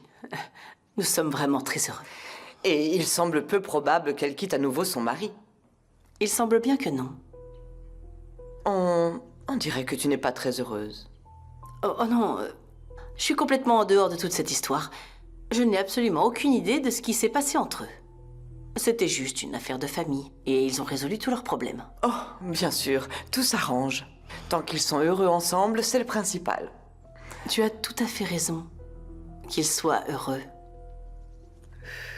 nous sommes vraiment très heureux. Et il semble peu probable qu'elle quitte à nouveau son mari. Il semble bien que non. On dirait que tu n'es pas très heureuse. Oh non, je suis complètement en dehors de toute cette histoire. Je n'ai absolument aucune idée de ce qui s'est passé entre eux. C'était juste une affaire de famille, et ils ont résolu tous leurs problèmes. Oh, bien sûr, tout s'arrange. Tant qu'ils sont heureux ensemble, c'est le principal. Tu as tout à fait raison. Qu'ils soient heureux.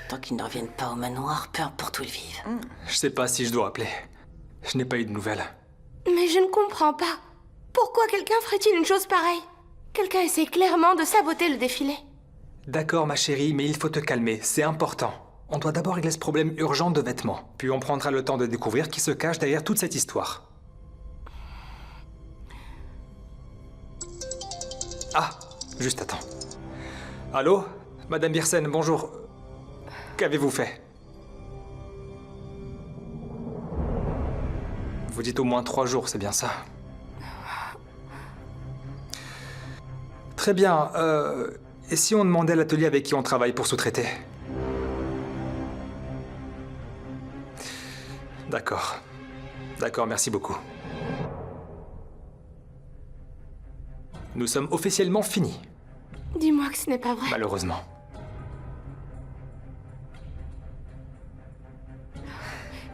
Tant qu'ils ne reviennent pas au manoir, peu importe où ils vivent. Je sais pas si je dois appeler. Je n'ai pas eu de nouvelles. Mais je ne comprends pas. Pourquoi quelqu'un ferait-il une chose pareille? Quelqu'un essaie clairement de saboter le défilé. D'accord, ma chérie, mais il faut te calmer, c'est important. On doit d'abord régler ce problème urgent de vêtements. Puis on prendra le temps de découvrir qui se cache derrière toute cette histoire. Ah, juste attends. Allô? Madame Birsen, bonjour. Qu'avez-vous fait? Vous dites au moins 3 jours, c'est bien ça? Très bien, et si on demandait à l'atelier avec qui on travaille pour sous-traiter? D'accord. D'accord, merci beaucoup. Nous sommes officiellement finis. Dis-moi que ce n'est pas vrai. Malheureusement.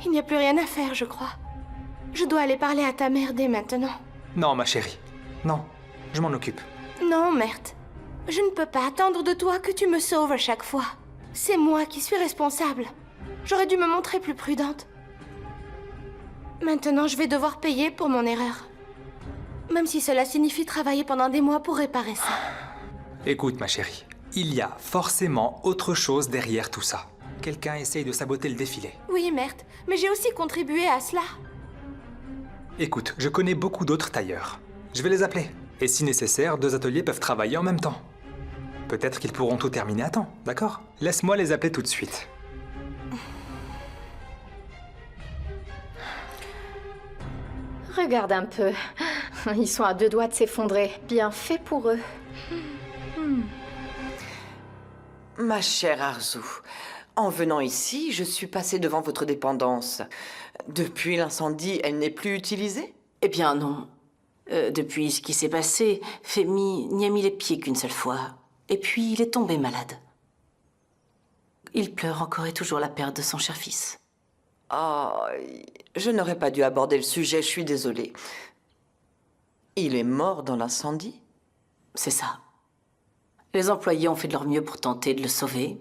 Il n'y a plus rien à faire, je crois. Je dois aller parler à ta mère dès maintenant. Non, ma chérie. Non, je m'en occupe. Non, Mert. Je ne peux pas attendre de toi que tu me sauves à chaque fois. C'est moi qui suis responsable. J'aurais dû me montrer plus prudente. Maintenant, je vais devoir payer pour mon erreur. Même si cela signifie travailler pendant des mois pour réparer ça. Écoute, ma chérie. Il y a forcément autre chose derrière tout ça. Quelqu'un essaye de saboter le défilé. Oui, Mert, mais j'ai aussi contribué à cela. Écoute, je connais beaucoup d'autres tailleurs. Je vais les appeler. Et si nécessaire, 2 ateliers peuvent travailler en même temps. Peut-être qu'ils pourront tout terminer à temps, d'accord? Laisse-moi les appeler tout de suite. Regarde un peu. Ils sont à 2 doigts de s'effondrer. Bien fait pour eux. Ma chère Arzu, en venant ici, je suis passée devant votre dépendance. Depuis l'incendie, elle n'est plus utilisée? Eh bien non. Depuis ce qui s'est passé, Femi n'y a mis les pieds qu'une seule fois. Et puis il est tombé malade. Il pleure encore et toujours la perte de son cher fils. Oh, je n'aurais pas dû aborder le sujet, je suis désolée. Il est mort dans l'incendie? C'est ça. Les employés ont fait de leur mieux pour tenter de le sauver.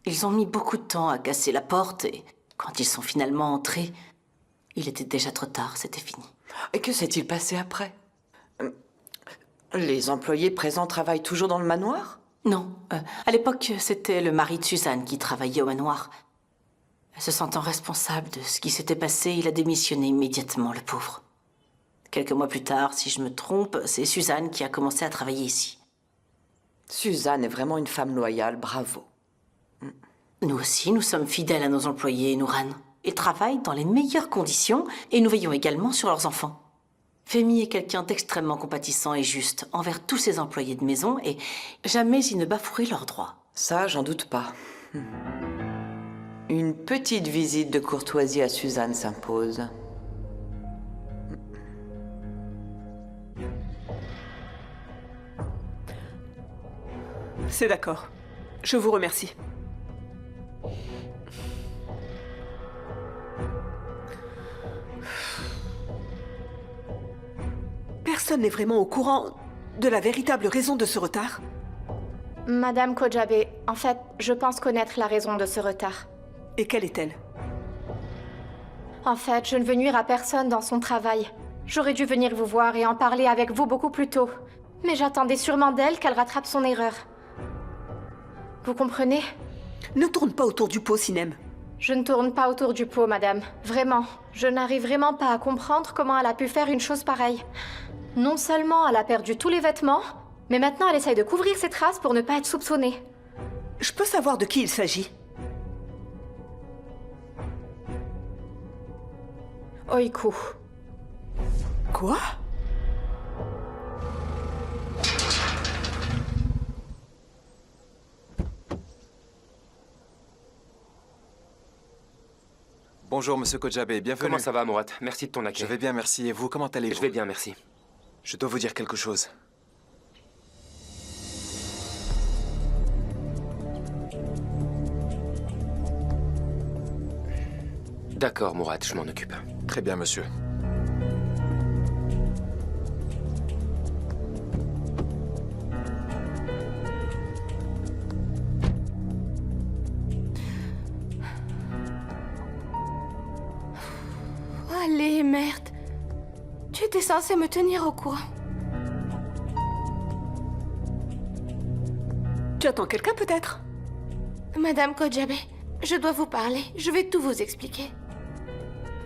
Ils ont mis beaucoup de temps à casser la porte et quand ils sont finalement entrés, il était déjà trop tard, c'était fini. Et que s'est-il passé après? Les employés présents travaillent toujours dans le manoir? Non. À l'époque, c'était le mari de Suzanne qui travaillait au manoir. Se sentant responsable de ce qui s'était passé, il a démissionné immédiatement, le pauvre. Quelques mois plus tard, si je me trompe, c'est Suzanne qui a commencé à travailler ici. Suzanne est vraiment une femme loyale, bravo. Nous aussi, nous sommes fidèles à nos employés, Nouran. Ils travaillent dans les meilleures conditions et nous veillons également sur leurs enfants. Femi est quelqu'un d'extrêmement compatissant et juste envers tous ses employés de maison et jamais il ne bafouerait leurs droits. Ça, j'en doute pas. Une petite visite de courtoisie à Suzanne s'impose. C'est d'accord. Je vous remercie. Personne n'est vraiment au courant de la véritable raison de ce retard. Madame Kojabe, en fait, je pense connaître la raison de ce retard. Et quelle est-elle? En fait, je ne veux nuire à personne dans son travail. J'aurais dû venir vous voir et en parler avec vous beaucoup plus tôt. Mais j'attendais sûrement d'elle qu'elle rattrape son erreur. Vous comprenez? Ne tourne pas autour du pot, Sinem. Je ne tourne pas autour du pot, madame. Vraiment. Je n'arrive vraiment pas à comprendre comment elle a pu faire une chose pareille. Non seulement elle a perdu tous les vêtements, mais maintenant elle essaye de couvrir ses traces pour ne pas être soupçonnée. Je peux savoir de qui il s'agit? Oiku. Quoi? Bonjour, monsieur Kojabe, bienvenue. Comment ça va, Mourad? Merci de ton accueil. Je vais bien, merci. Et vous, comment allez-vous? Je vais bien, merci. Je dois vous dire quelque chose. D'accord, Mourad, je m'en occupe. Très bien, monsieur. Allez, merde. Tu étais censé me tenir au courant. Tu attends quelqu'un, peut-être? Madame Kojabe, je dois vous parler. Je vais tout vous expliquer.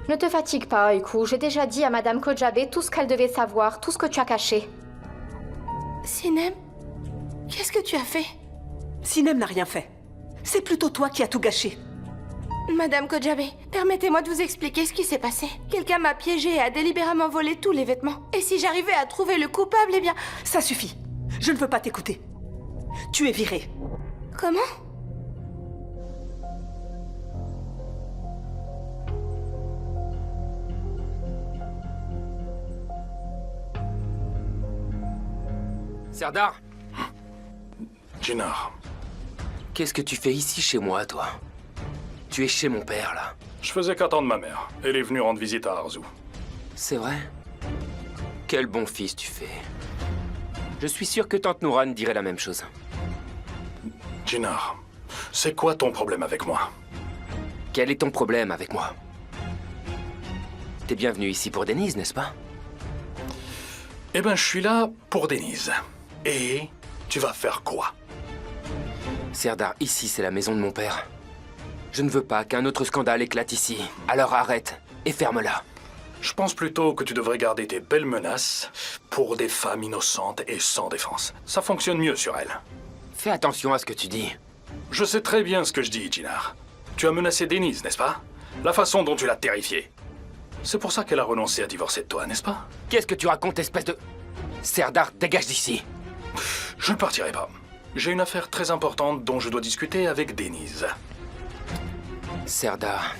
Ne te fatigue pas, Oiku. J'ai déjà dit à Madame Kojabe tout ce qu'elle devait savoir, tout ce que tu as caché. Sinem, qu'est-ce que tu as fait? Sinem n'a rien fait. C'est plutôt toi qui as tout gâché. Madame Kojabe, permettez-moi de vous expliquer ce qui s'est passé. Quelqu'un m'a piégé et a délibérément volé tous les vêtements. Et si j'arrivais à trouver le coupable, eh bien... Ça suffit. Je ne veux pas t'écouter. Tu es virée. Comment? Serdar? Jinar. Qu'est-ce que tu fais ici chez moi, toi? Tu es chez mon père, là. Je faisais qu'attendre ma mère. Elle est venue rendre visite à Arzu. C'est vrai? Quel bon fils tu fais. Je suis sûr que Tante Nouran dirait la même chose. Jinar, c'est quoi ton problème avec moi? Quel est ton problème avec moi? T'es bien venu ici pour Denise, n'est-ce pas? Eh ben, je suis là pour Denise. Et tu vas faire quoi? Serdar, ici, c'est la maison de mon père. Je ne veux pas qu'un autre scandale éclate ici. Alors arrête et ferme-la. Je pense plutôt que tu devrais garder tes belles menaces pour des femmes innocentes et sans défense. Ça fonctionne mieux sur elles. Fais attention à ce que tu dis. Je sais très bien ce que je dis, Jinar. Tu as menacé Denise, n'est-ce pas? La façon dont tu l'as terrifiée. C'est pour ça qu'elle a renoncé à divorcer de toi, n'est-ce pas? Qu'est-ce que tu racontes, espèce de... Serdar, dégage d'ici. Je ne partirai pas. J'ai une affaire très importante dont je dois discuter avec Denise. Serdar,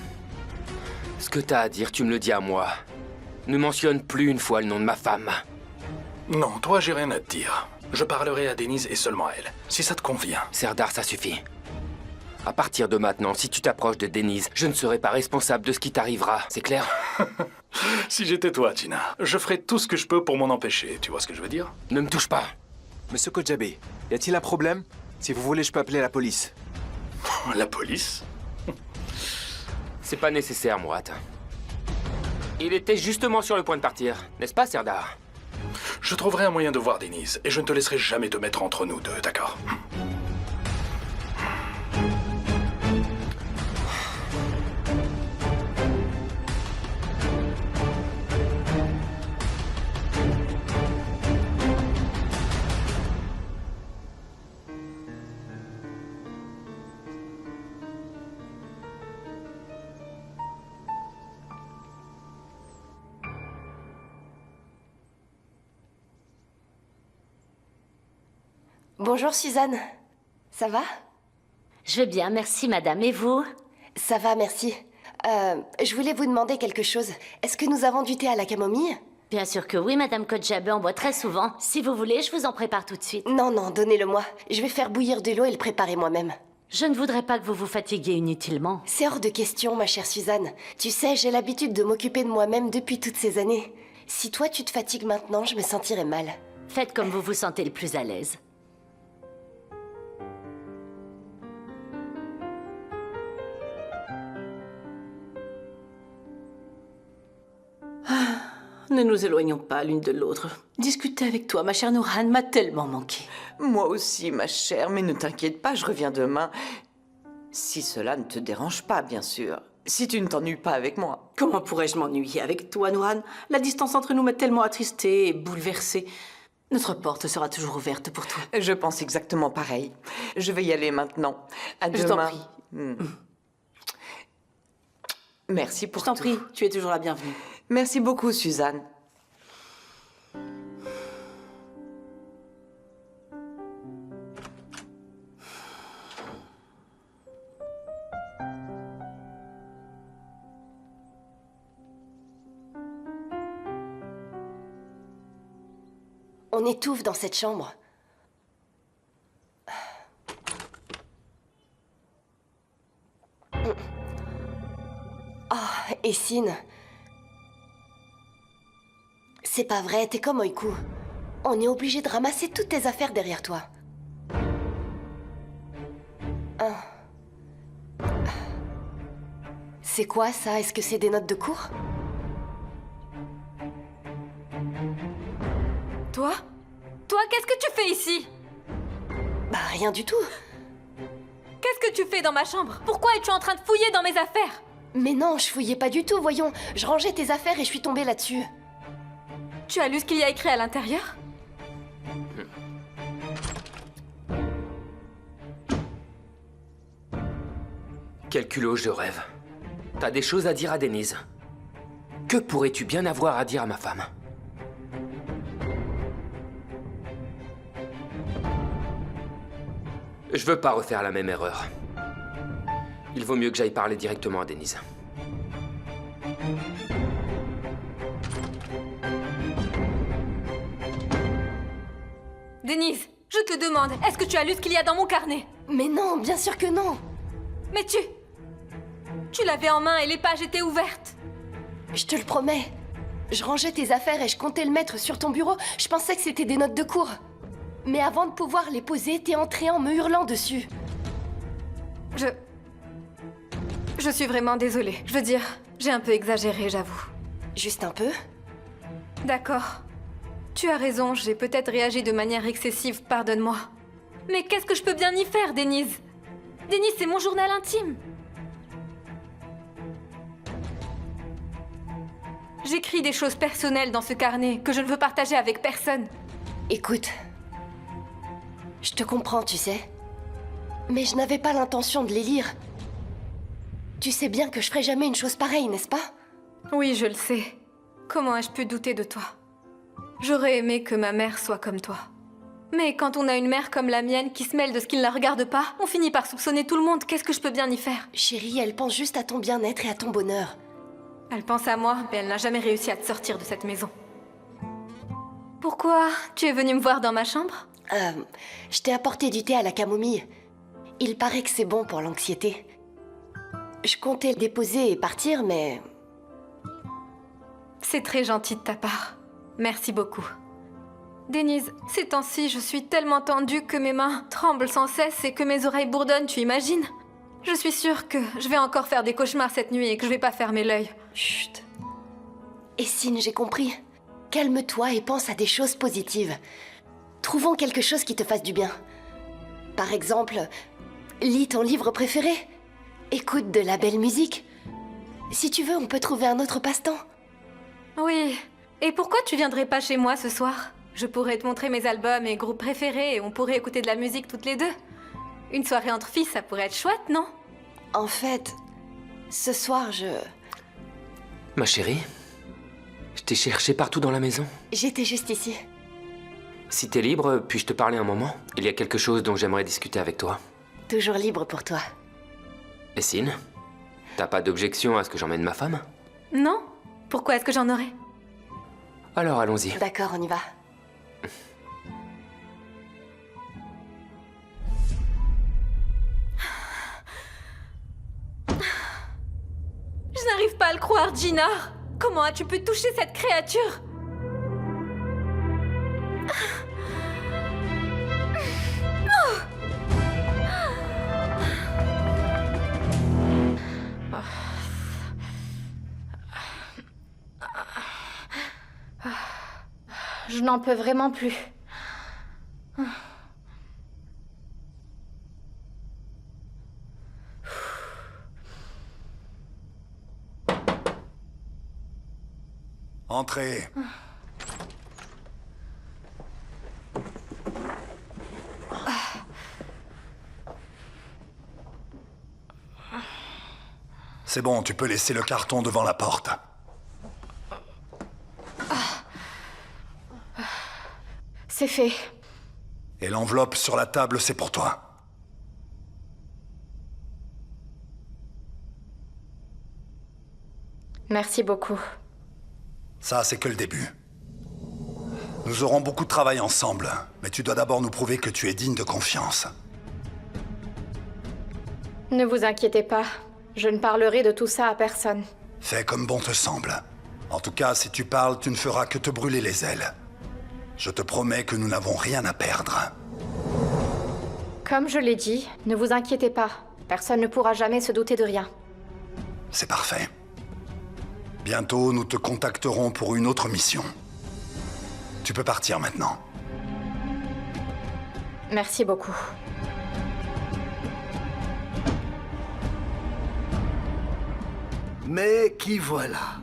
ce que t'as à dire, tu me le dis à moi. Ne mentionne plus une fois le nom de ma femme. Non, toi, j'ai rien à te dire. Je parlerai à Denise et seulement à elle, si ça te convient. Serdar, ça suffit. À partir de maintenant, si tu t'approches de Denise, je ne serai pas responsable de ce qui t'arrivera, c'est clair? Si j'étais toi, Tina, je ferais tout ce que je peux pour m'en empêcher, tu vois ce que je veux dire? Ne me touche pas. Monsieur Kojabe, y a-t-il un problème? Si vous voulez, je peux appeler la police. La police? C'est pas nécessaire, Mourad. Il était justement sur le point de partir, n'est-ce pas, Serdar? Je trouverai un moyen de voir Denise, et je ne te laisserai jamais te mettre entre nous deux, d'accord? Bonjour Suzanne. Ça va? Je vais bien, merci madame. Et vous? Ça va, merci. Je voulais vous demander quelque chose. Est-ce que nous avons du thé à la camomille? Bien sûr que oui, Madame Kojabe, on boit très souvent. Si vous voulez, je vous en prépare tout de suite. Non, non, donnez-le-moi. Je vais faire bouillir de l'eau et le préparer moi-même. Je ne voudrais pas que vous vous fatiguiez inutilement. C'est hors de question, ma chère Suzanne. Tu sais, j'ai l'habitude de m'occuper de moi-même depuis toutes ces années. Si toi tu te fatigues maintenant, je me sentirais mal. Faites comme vous vous sentez le plus à l'aise. Ne nous éloignons pas l'une de l'autre. Discuter avec toi, ma chère Nourhan, m'a tellement manqué. Moi aussi, ma chère, mais ne t'inquiète pas, je reviens demain. Si cela ne te dérange pas, bien sûr. Si tu ne t'ennuies pas avec moi. Comment pourrais-je m'ennuyer avec toi, Nourhan? La distance entre nous m'a tellement attristée et bouleversée. Notre porte sera toujours ouverte pour toi. Je pense exactement pareil. Je vais y aller maintenant. À demain. Je t'en prie. Merci pour tout. Je t'en prie, tu es toujours la bienvenue. Merci beaucoup, Suzanne. On étouffe dans cette chambre. Oh, Essine. C'est pas vrai, t'es comme Oiku. On est obligé de ramasser toutes tes affaires derrière toi. C'est quoi ça? Est-ce que c'est des notes de cours? Toi? Toi, qu'est-ce que tu fais ici? Bah rien du tout. Qu'est-ce que tu fais dans ma chambre? Pourquoi es-tu en train de fouiller dans mes affaires? Mais non, je fouillais pas du tout, voyons. Je rangeais tes affaires et je suis tombée là-dessus. Tu as lu ce qu'il y a écrit à l'intérieur? Quel culot, je rêve. T'as des choses à dire à Denise. Que pourrais-tu bien avoir à dire à ma femme? Je veux pas refaire la même erreur. Il vaut mieux que j'aille parler directement à Denise. Denise, je te demande, est-ce que tu as lu ce qu'il y a dans mon carnet? Mais non, bien sûr que non. Mais tu l'avais en main et les pages étaient ouvertes. Je te le promets. Je rangeais tes affaires et je comptais le mettre sur ton bureau. Je pensais que c'était des notes de cours. Mais avant de pouvoir les poser, t'es entré en me hurlant dessus. Je suis vraiment désolée. Je veux dire, j'ai un peu exagéré, j'avoue. Juste un peu? D'accord. Tu as raison, j'ai peut-être réagi de manière excessive, pardonne-moi. Mais qu'est-ce que je peux bien y faire, Denise? Denise, c'est mon journal intime. J'écris des choses personnelles dans ce carnet que je ne veux partager avec personne. Écoute, je te comprends, tu sais. Mais je n'avais pas l'intention de les lire. Tu sais bien que je ferai jamais une chose pareille, n'est-ce pas? Oui, je le sais. Comment ai-je pu douter de toi? J'aurais aimé que ma mère soit comme toi. Mais quand on a une mère comme la mienne qui se mêle de ce qui ne la regarde pas, on finit par soupçonner tout le monde. Qu'est-ce que je peux bien y faire? Chérie, elle pense juste à ton bien-être et à ton bonheur. Elle pense à moi, mais elle n'a jamais réussi à te sortir de cette maison. Pourquoi tu es venue me voir dans ma chambre? Je t'ai apporté du thé à la camomille. Il paraît que c'est bon pour l'anxiété. Je comptais le déposer et partir, mais... C'est très gentil de ta part. Merci beaucoup. Denise, ces temps-ci, je suis tellement tendue que mes mains tremblent sans cesse et que mes oreilles bourdonnent, tu imagines? Je suis sûre que je vais encore faire des cauchemars cette nuit et que je vais pas fermer l'œil. Chut. Essine, j'ai compris. Calme-toi et pense à des choses positives. Trouvons quelque chose qui te fasse du bien. Par exemple, lis ton livre préféré. Écoute de la belle musique. Si tu veux, on peut trouver un autre passe-temps. Oui. Et pourquoi tu viendrais pas chez moi ce soir? Je pourrais te montrer mes albums et groupes préférés et on pourrait écouter de la musique toutes les deux. Une soirée entre filles, ça pourrait être chouette, non? En fait, ce soir, Ma chérie, je t'ai cherché partout dans la maison. J'étais juste ici. Si t'es libre, puis-je te parler un moment? Il y a quelque chose dont j'aimerais discuter avec toi. Toujours libre pour toi. Essine, T'as pas d'objection à ce que j'emmène ma femme? Non? Pourquoi est-ce que j'en aurais? Alors allons-y. D'accord, on y va. Je n'arrive pas à le croire, Gina! Comment as-tu pu toucher cette créature? Je n'en peux vraiment plus. Entrez. C'est bon, tu peux laisser le carton devant la porte. C'est fait. Et l'enveloppe sur la table, c'est pour toi. Merci beaucoup. Ça, c'est que le début. Nous aurons beaucoup de travail ensemble, mais tu dois d'abord nous prouver que tu es digne de confiance. Ne vous inquiétez pas. Je ne parlerai de tout ça à personne. Fais comme bon te semble. En tout cas, si tu parles, tu ne feras que te brûler les ailes. Je te promets que nous n'avons rien à perdre. Comme je l'ai dit, ne vous inquiétez pas. Personne ne pourra jamais se douter de rien. C'est parfait. Bientôt, nous te contacterons pour une autre mission. Tu peux partir maintenant. Merci beaucoup. Mais qui voilà.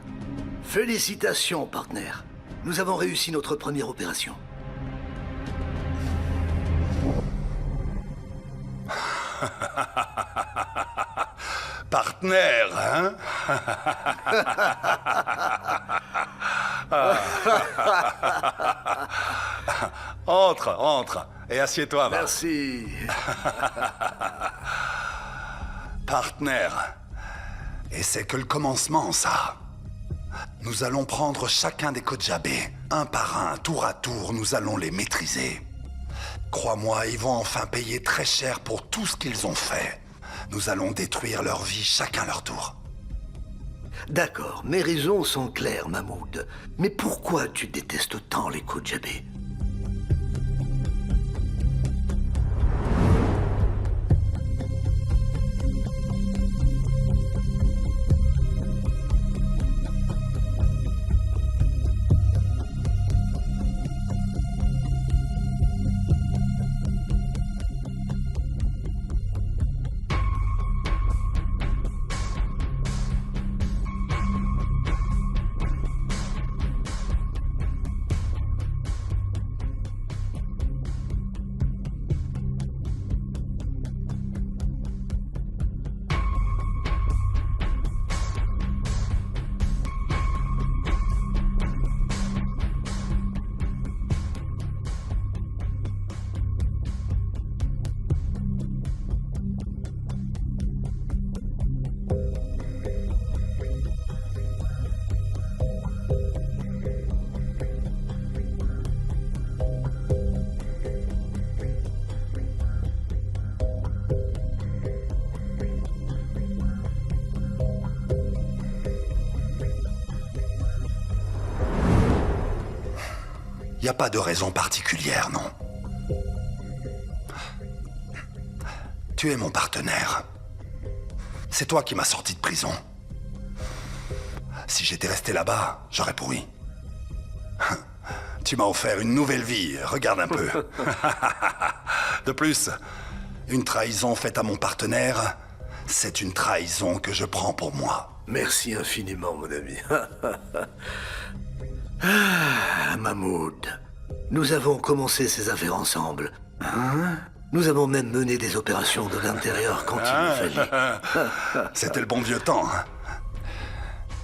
Félicitations, partenaire. Nous avons réussi notre première opération. Partenaire, hein? Entre, entre, et assieds-toi. Merci. Partenaire. Et c'est que le commencement, ça. Nous allons prendre chacun des Kojabe, un par un, tour à tour, nous allons les maîtriser. Crois-moi, ils vont enfin payer très cher pour tout ce qu'ils ont fait. Nous allons détruire leur vie chacun leur tour. D'accord, mes raisons sont claires, Mahmoud. Mais pourquoi tu détestes tant les Kojabe? Y a pas de raison particulière, non? Tu es mon partenaire. C'est toi qui m'as sorti de prison. Si j'étais resté là-bas, j'aurais pourri. Tu m'as offert une nouvelle vie, regarde un peu. De plus, une trahison faite à mon partenaire, c'est une trahison que je prends pour moi. Merci infiniment, mon ami. Ah, Mahmoud, nous avons commencé ces affaires ensemble. Hein? Nous avons même mené des opérations de l'intérieur quand il le fallait. C'était le bon vieux temps. Hein?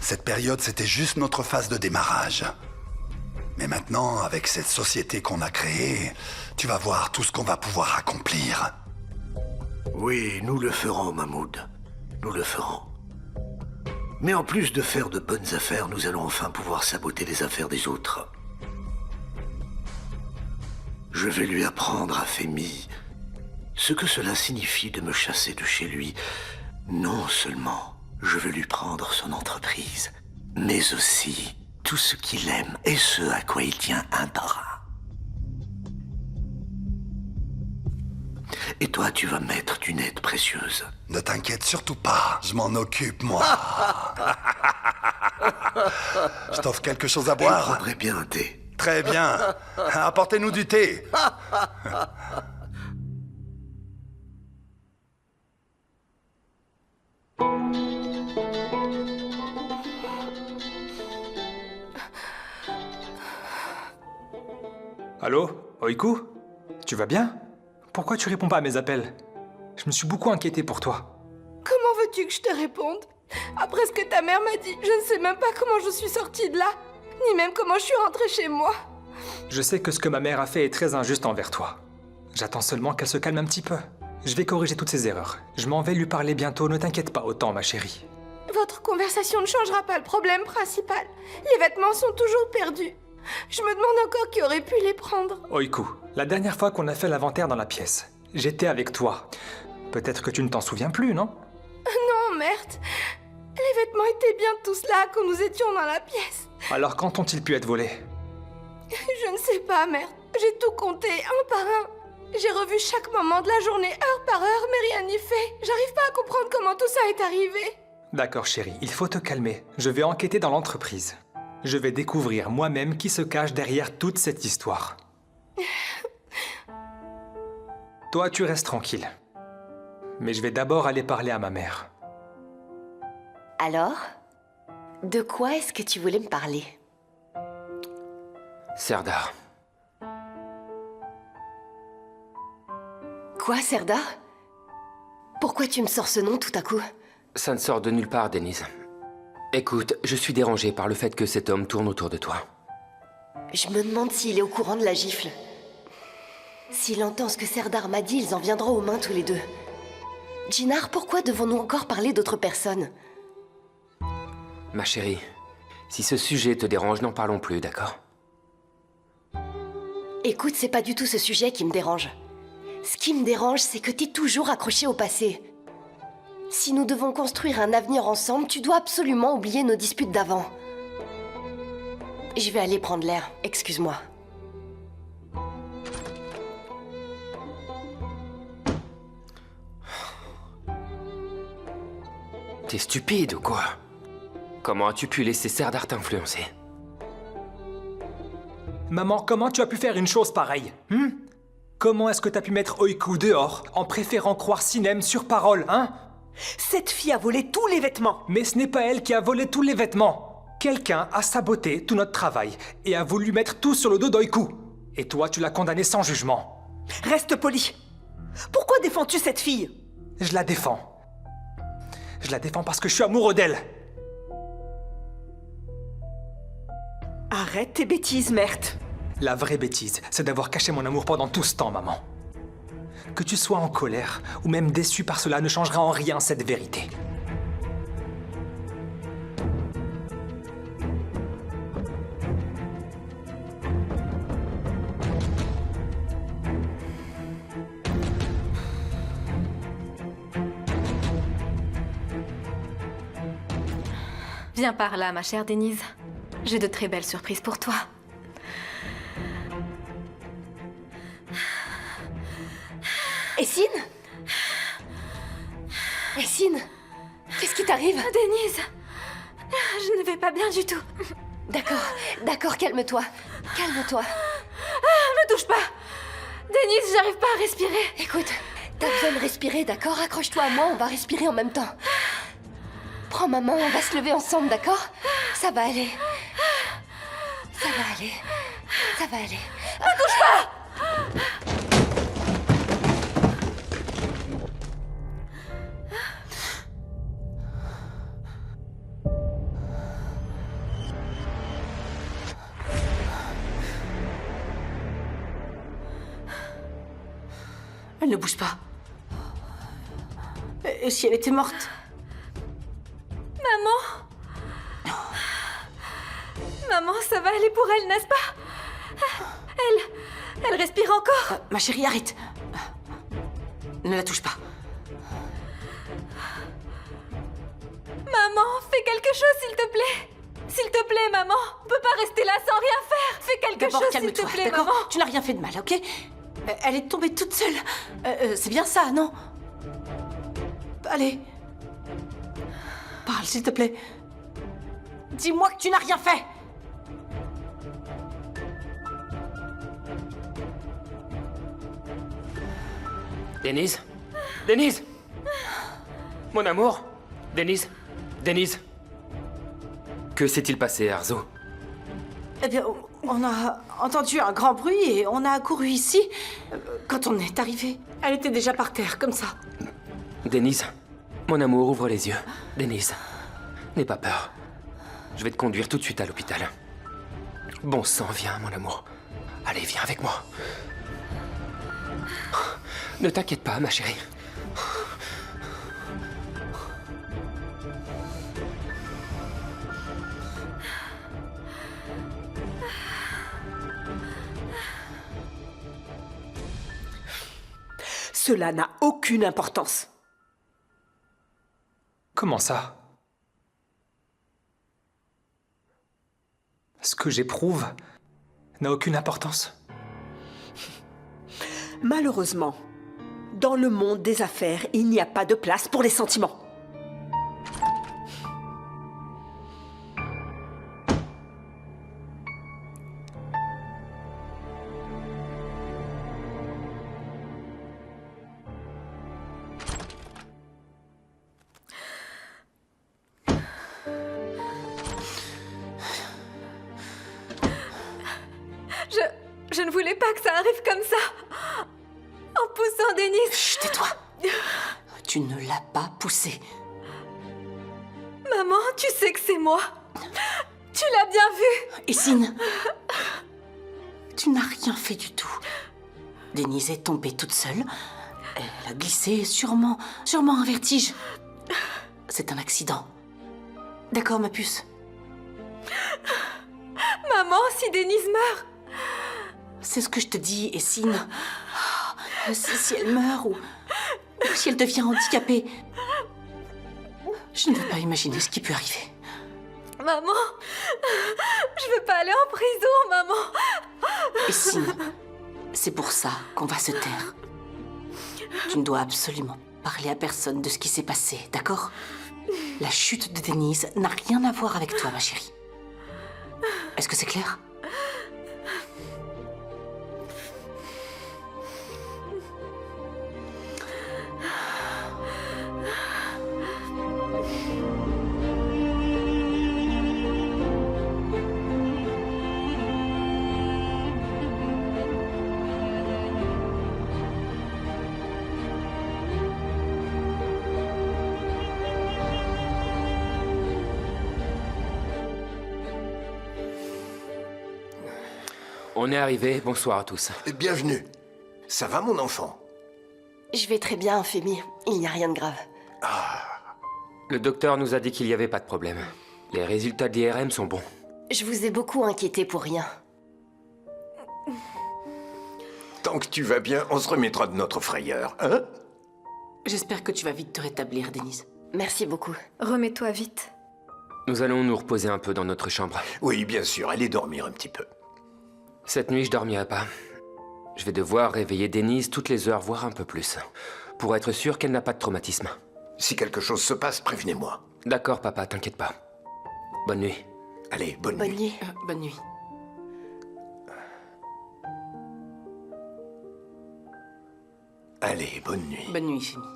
Cette période, c'était juste notre phase de démarrage. Mais maintenant, avec cette société qu'on a créée, tu vas voir tout ce qu'on va pouvoir accomplir. Oui, nous le ferons, Mahmoud. Nous le ferons. Mais en plus de faire de bonnes affaires, nous allons enfin pouvoir saboter les affaires des autres. Je vais lui apprendre à Femi ce que cela signifie de me chasser de chez lui. Non seulement je veux lui prendre son entreprise, mais aussi tout ce qu'il aime et ce à quoi il tient un bras. Et toi, tu vas m'être d'une aide précieuse. Ne t'inquiète surtout pas, je m'en occupe, moi. Je t'offre quelque chose à boire? Je prendrais bien un thé. Très bien. Apportez-nous du thé. Allô, Oiku? Tu vas bien? Pourquoi tu réponds pas à mes appels? Je me suis beaucoup inquiété pour toi. Comment veux-tu que je te réponde? Après ce que ta mère m'a dit, je ne sais même pas comment je suis sortie de là, ni même comment je suis rentrée chez moi. Je sais que ce que ma mère a fait est très injuste envers toi. J'attends seulement qu'elle se calme un petit peu. Je vais corriger toutes ses erreurs. Je m'en vais lui parler bientôt, ne t'inquiète pas autant, ma chérie. Votre conversation ne changera pas le problème principal. Les vêtements sont toujours perdus. Je me demande encore qui aurait pu les prendre. Oiku, la dernière fois qu'on a fait l'inventaire dans la pièce, j'étais avec toi. Peut-être que tu ne t'en souviens plus, non? Non, merde. Les vêtements étaient bien tous là quand nous étions dans la pièce. Alors quand ont-ils pu être volés? Je ne sais pas, merde. J'ai tout compté, un par un. J'ai revu chaque moment de la journée, heure par heure, mais rien n'y fait. J'arrive pas à comprendre comment tout ça est arrivé. D'accord, chérie, il faut te calmer. Je vais enquêter dans l'entreprise. Je vais découvrir moi-même qui se cache derrière toute cette histoire. Toi, tu restes tranquille. Mais je vais d'abord aller parler à ma mère. Alors? De quoi est-ce que tu voulais me parler? Serdar. Quoi, Serdar? Pourquoi tu me sors ce nom tout à coup? Ça ne sort de nulle part, Denise. Écoute, je suis dérangé par le fait que cet homme tourne autour de toi. Je me demande s'il est au courant de la gifle. S'il entend ce que Serdar m'a dit, ils en viendront aux mains tous les deux. Jinar, pourquoi devons-nous encore parler d'autres personnes? Ma chérie, si ce sujet te dérange, n'en parlons plus, d'accord? Écoute, c'est pas du tout ce sujet qui me dérange. Ce qui me dérange, c'est que t'es toujours accroché au passé. Si nous devons construire un avenir ensemble, tu dois absolument oublier nos disputes d'avant. Je vais aller prendre l'air, excuse-moi. T'es stupide ou quoi? Comment as-tu pu laisser Serdar t'influencer? Maman, comment tu as pu faire une chose pareille? Comment est-ce que t'as pu mettre Oiku dehors en préférant croire Sinem sur parole, hein? Cette fille a volé tous les vêtements. Mais ce n'est pas elle qui a volé tous les vêtements. Quelqu'un a saboté tout notre travail et a voulu mettre tout sur le dos d'Oiku. Et toi, tu l'as condamnée sans jugement. Reste poli. Pourquoi défends-tu cette fille? Je la défends. Je la défends parce que je suis amoureux d'elle. Arrête tes bêtises, merde. La vraie bêtise, c'est d'avoir caché mon amour pendant tout ce temps, maman. Que tu sois en colère ou même déçu par cela ne changera en rien cette vérité. Viens par là, ma chère Denise. J'ai de très belles surprises pour toi. Essine? Essine? Qu'est-ce qui t'arrive? Denise! Je ne vais pas bien du tout. D'accord, calme-toi. Calme-toi. Me touche pas! Denise, j'arrive pas à respirer. Écoute, t'as besoin de respirer, d'accord? Accroche-toi à moi, on va respirer en même temps. Prends ma main, on va se lever ensemble, d'accord? Ça va aller. Ça va aller. Ça va aller. Me touche pas! Elle ne bouge pas. Et si elle était morte? Maman? Maman, ça va aller pour elle, n'est-ce pas? Elle respire encore. Ma chérie, arrête. Ne la touche pas. Maman, fais quelque chose, s'il te plaît. S'il te plaît, maman. On peut pas rester là sans rien faire. Fais quelque chose, s'il te plaît, maman. Tu n'as rien fait de mal, ok? Elle est tombée toute seule. C'est bien ça, non? Allez. Parle, s'il te plaît. Dis-moi que tu n'as rien fait. Denise? Denise? Mon amour? Denise? Denise? Que s'est-il passé, Arzo? Eh bien, on a entendu un grand bruit et on a accouru ici. Quand on est arrivé, elle était déjà par terre, comme ça. Denise? Mon amour, ouvre les yeux. Denise, n'aie pas peur. Je vais te conduire tout de suite à l'hôpital. Bon sang, viens, mon amour. Allez, viens avec moi. Ne t'inquiète pas, ma chérie. Cela n'a aucune importance. Comment ça? Ce que j'éprouve n'a aucune importance. Malheureusement, dans le monde des affaires, il n'y a pas de place pour les sentiments. Je ne voulais pas que ça arrive comme ça. En poussant Denise. Chut, tais-toi. Tu ne l'as pas poussée. Maman, tu sais que c'est moi. Tu l'as bien vu. Essine, tu n'as rien fait du tout. Denise est tombée toute seule. Elle a glissé, sûrement un vertige. C'est un accident. D'accord, ma puce? Maman, si Denise meurt... C'est ce que je te dis, Essine. Si elle meurt ou si elle devient handicapée, je ne veux pas imaginer ce qui peut arriver. Maman, je veux pas aller en prison, maman. Essine, c'est pour ça qu'on va se taire. Tu ne dois absolument parler à personne de ce qui s'est passé, d'accord? La chute de Denise n'a rien à voir avec toi, ma chérie. Est-ce que c'est clair? On est arrivé, bonsoir à tous. Bienvenue. Ça va, mon enfant? Je vais très bien, Femi. Il n'y a rien de grave. Le docteur nous a dit qu'il n'y avait pas de problème. Les résultats de l'IRM sont bons. Je vous ai beaucoup inquiété pour rien. Tant que tu vas bien, on se remettra de notre frayeur, hein? J'espère que tu vas vite te rétablir, Denise. Merci beaucoup. Remets-toi vite. Nous allons nous reposer un peu dans notre chambre. Oui, bien sûr, allez dormir un petit peu. Cette nuit, je dormirai pas. Je vais devoir réveiller Denise toutes les heures, voire un peu plus, pour être sûr qu'elle n'a pas de traumatisme. Si quelque chose se passe, prévenez-moi. D'accord, papa, t'inquiète pas. Bonne nuit. Allez, bonne Bonne nuit. nuit. Bonne nuit. Allez, bonne nuit. Bonne nuit, Femi.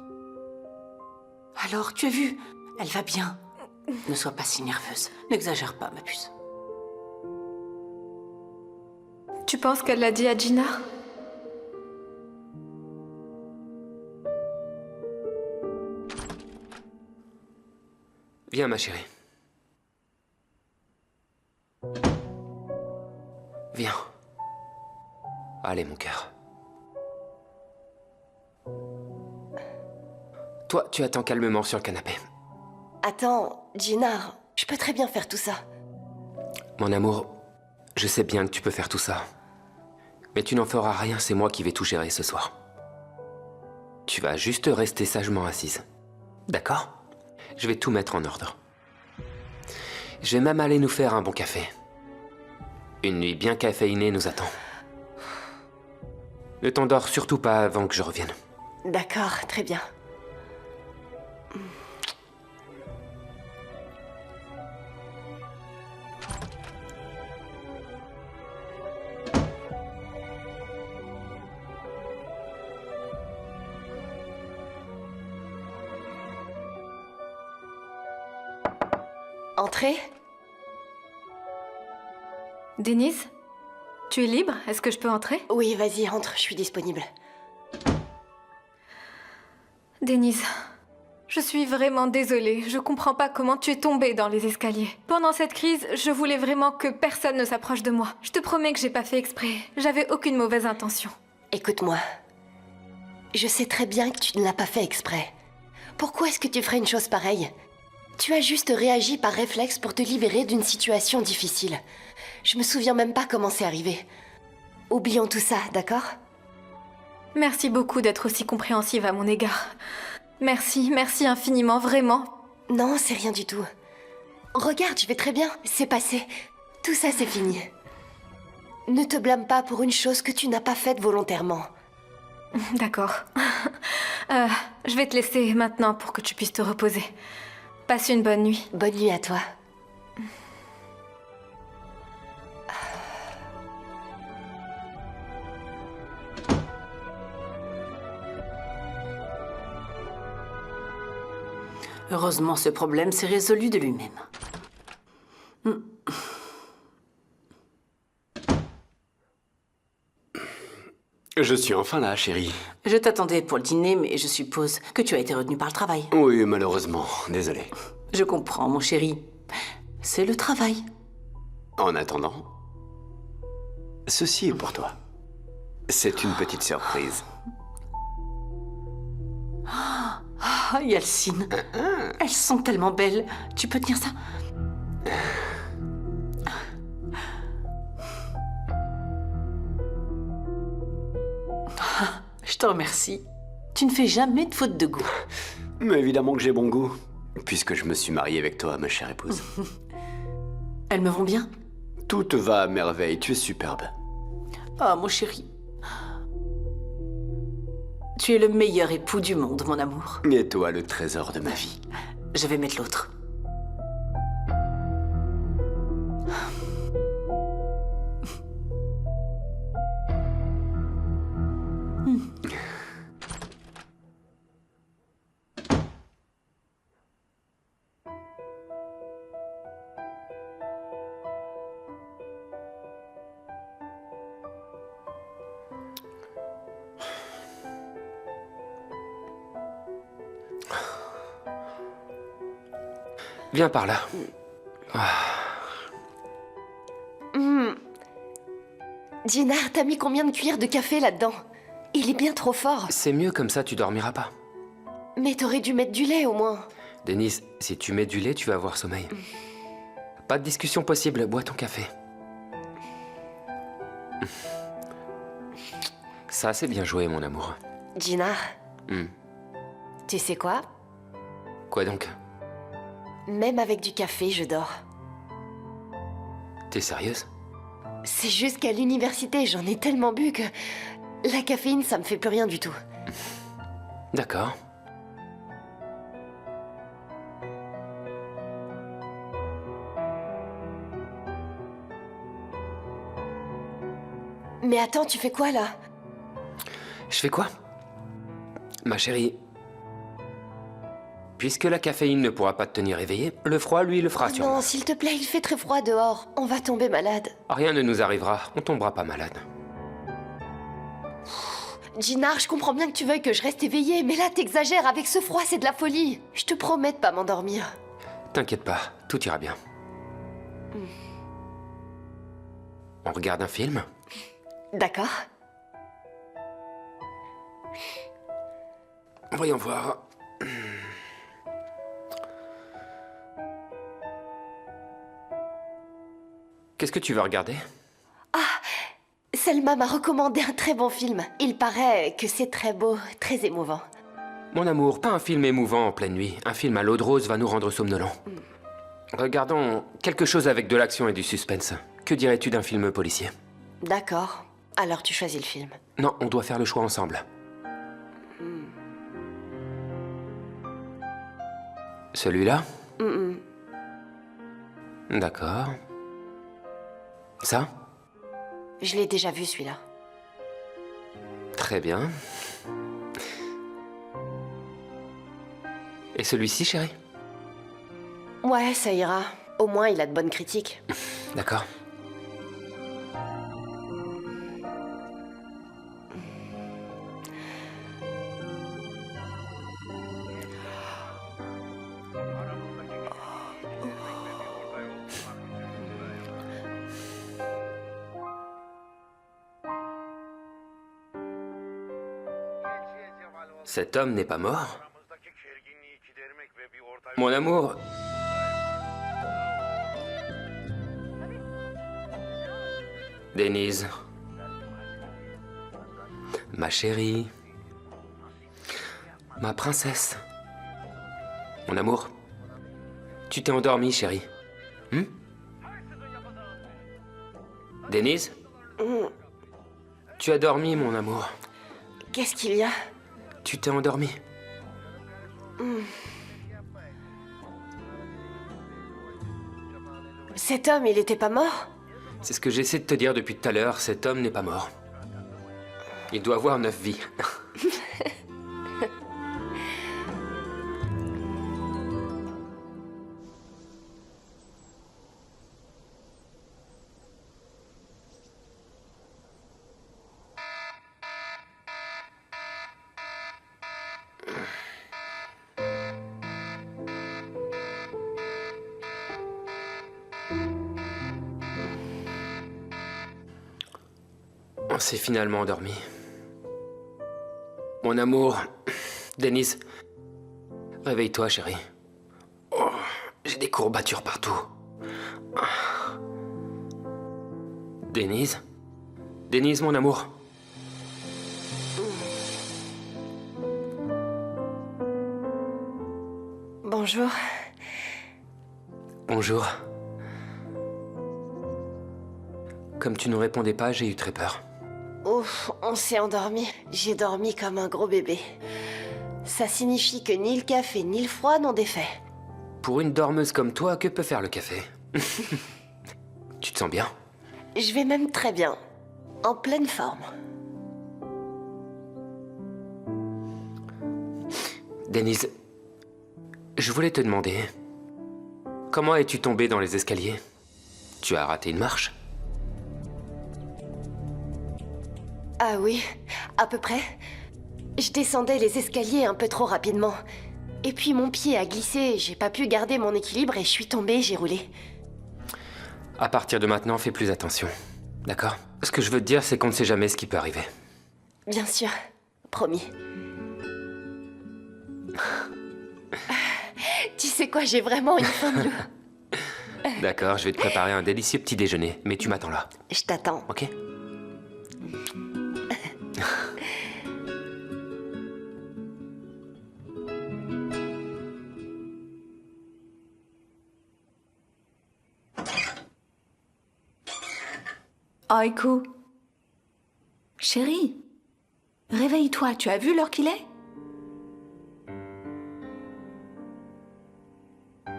Alors, tu as vu? Elle va bien. Ne sois pas si nerveuse. N'exagère pas, ma puce. Tu penses qu'elle l'a dit à Gina? Viens, ma chérie. Viens. Allez, mon cœur. Toi, tu attends calmement sur le canapé. Attends, Gina, je peux très bien faire tout ça. Mon amour, je sais bien que tu peux faire tout ça. Mais tu n'en feras rien, c'est moi qui vais tout gérer ce soir. Tu vas juste rester sagement assise. D'accord? Je vais tout mettre en ordre. Je vais même aller nous faire un bon café. Une nuit bien caféinée nous attend. Ne t'endors surtout pas avant que je revienne. D'accord, très bien. Entrez. Denise? Tu es libre? Est-ce que je peux entrer? Oui, vas-y, entre, je suis disponible. Denise, je suis vraiment désolée. Je comprends pas comment tu es tombée dans les escaliers. Pendant cette crise, je voulais vraiment que personne ne s'approche de moi. Je te promets que j'ai pas fait exprès. J'avais aucune mauvaise intention. Écoute-moi. Je sais très bien que tu ne l'as pas fait exprès. Pourquoi est-ce que tu ferais une chose pareille? Tu as juste réagi par réflexe pour te libérer d'une situation difficile. Je me souviens même pas comment c'est arrivé. Oublions tout ça, d'accord? Merci beaucoup d'être aussi compréhensive à mon égard. Merci, merci infiniment, vraiment. Non, c'est rien du tout. Regarde, je vais très bien. C'est passé. Tout ça, c'est fini. Ne te blâme pas pour une chose que tu n'as pas faite volontairement. D'accord. Je vais te laisser maintenant pour que tu puisses te reposer. Passe une bonne nuit. Bonne nuit à toi. Heureusement, ce problème s'est résolu de lui-même. Je suis enfin là, chérie. Je t'attendais pour le dîner, mais je suppose que tu as été retenu par le travail. Oui, malheureusement. Désolé. Je comprends, mon chéri. C'est le travail. En attendant, ceci est pour toi. C'est une petite surprise. Ah, Yalcine. Elles sont tellement belles. Tu peux tenir ça? Je te remercie. Tu ne fais jamais de faute de goût. Mais évidemment que j'ai bon goût, puisque je me suis marié avec toi, ma chère épouse. Elles me vont bien? Tout te va à merveille, tu es superbe. Ah, mon chéri. Tu es le meilleur époux du monde, mon amour. Et toi, le trésor de ma vie. Je vais mettre l'autre. Viens par là. Jinar, t'as mis combien de cuillères de café là-dedans? Il est bien trop fort. C'est mieux comme ça, tu dormiras pas. Mais t'aurais dû mettre du lait au moins. Denise, si tu mets du lait, tu vas avoir sommeil. Pas de discussion possible, bois ton café. Ça, c'est bien joué, mon amour. Jinar, tu sais quoi? Quoi donc? Même avec du café, je dors. T'es sérieuse? C'est juste qu'à l'université, j'en ai tellement bu que la caféine, ça me fait plus rien du tout. D'accord. Mais attends, tu fais quoi là? Je fais quoi? Ma chérie, puisque la caféine ne pourra pas te tenir éveillé, le froid, lui, le fera sûrement. Non, s'il te plaît, il fait très froid dehors. On va tomber malade. Rien ne nous arrivera, on tombera pas malade. Jinar, je comprends bien que tu veuilles que je reste éveillée, mais là, t'exagères. Avec ce froid, c'est de la folie. Je te promets de pas m'endormir. T'inquiète pas, tout ira bien. On regarde un film? D'accord. Voyons voir. Qu'est-ce que tu veux regarder? Selma m'a recommandé un très bon film. Il paraît que c'est très beau, très émouvant. Mon amour, pas un film émouvant en pleine nuit. Un film à l'eau de rose va nous rendre somnolents. Regardons quelque chose avec de l'action et du suspense. Que dirais-tu d'un film policier? D'accord. Alors tu choisis le film. Non, on doit faire le choix ensemble. Celui-là? D'accord. Ça? Je l'ai déjà vu, celui-là. Très bien. Et celui-ci, chérie? Ouais, ça ira. Au moins, il a de bonnes critiques. D'accord. Cet homme n'est pas mort? Mon amour... Denise. Ma chérie. Ma princesse. Mon amour. Tu t'es endormie, chérie. Denise? Tu as dormi, mon amour. Qu'est-ce qu'il y a? Tu t'es endormie. Cet homme, il était pas mort? C'est ce que j'essaie de te dire depuis tout à l'heure, cet homme n'est pas mort. Il doit avoir 9 vies. On s'est finalement endormi. Mon amour, Denise, réveille-toi, chérie. Oh, j'ai des courbatures partout. Denise? Denise, mon amour? Bonjour. Bonjour. Comme tu ne répondais pas, j'ai eu très peur. Ouf, on s'est endormi. J'ai dormi comme un gros bébé. Ça signifie que ni le café ni le froid n'ont d'effet. Pour une dormeuse comme toi, que peut faire le café? Tu te sens bien? Je vais même très bien. En pleine forme. Denise, je voulais te demander... Comment es-tu tombée dans les escaliers? Tu as raté une marche? Ah oui, à peu près. Je descendais les escaliers un peu trop rapidement. Et puis mon pied a glissé, j'ai pas pu garder mon équilibre et je suis tombée, j'ai roulé. À partir de maintenant, fais plus attention. D'accord? Ce que je veux te dire, c'est qu'on ne sait jamais ce qui peut arriver. Bien sûr, promis. Tu sais quoi, j'ai vraiment une faim de loup. D'accord, je vais te préparer un délicieux petit déjeuner, mais tu m'attends là. Je t'attends. Ok? Aiku. Chérie, réveille-toi, tu as vu l'heure qu'il est?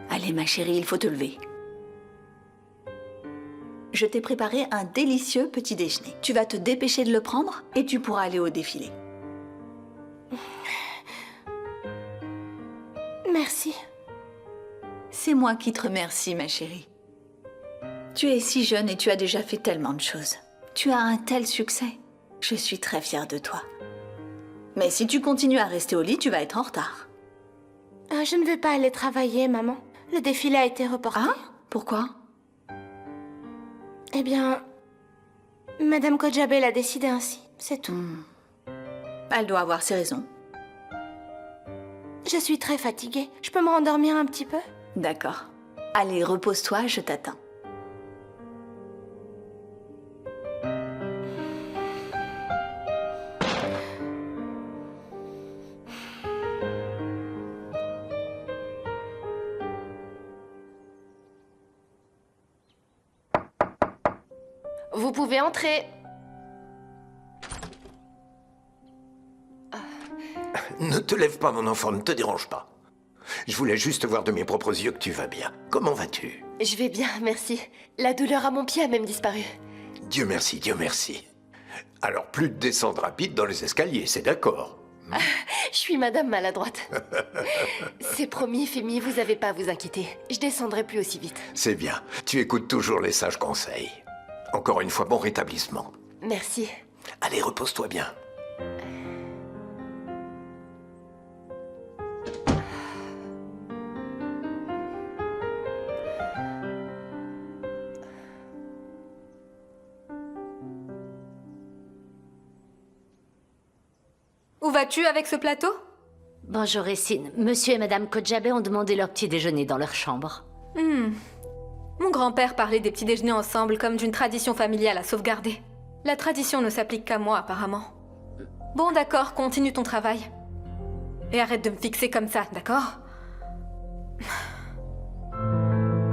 Allez, ma chérie, il faut te lever. Je t'ai préparé un délicieux petit déjeuner. Tu vas te dépêcher de le prendre et tu pourras aller au défilé. Merci. C'est moi qui te remercie, ma chérie. Tu es si jeune et tu as déjà fait tellement de choses. Tu as un tel succès. Je suis très fière de toi. Mais si tu continues à rester au lit, tu vas être en retard. Je ne vais pas aller travailler, maman. Le défilé a été reporté. Ah? Pourquoi? Eh bien, Madame Kojabe l'a décidé ainsi, c'est tout. Elle doit avoir ses raisons. Je suis très fatiguée. Je peux me rendormir un petit peu? D'accord. Allez, repose-toi, je t'attends. Vous pouvez entrer. Ne te lève pas, mon enfant, ne te dérange pas. Je voulais juste voir de mes propres yeux que tu vas bien. Comment vas-tu? Je vais bien, merci. La douleur à mon pied a même disparu. Dieu merci, Dieu merci. Alors, plus de descente rapide dans les escaliers, c'est d'accord? Je suis madame maladroite. C'est promis, Femi, vous avez pas à vous inquiéter. Je descendrai plus aussi vite. C'est bien. Tu écoutes toujours les sages conseils. Encore une fois, bon rétablissement. Merci. Allez, repose-toi bien. Où vas-tu avec ce plateau? Bonjour Essine. Monsieur et Madame Kojabe ont demandé leur petit déjeuner dans leur chambre. Mon grand-père parlait des petits déjeuners ensemble comme d'une tradition familiale à sauvegarder. La tradition ne s'applique qu'à moi, apparemment. Bon, d'accord, continue ton travail. Et arrête de me fixer comme ça, d'accord?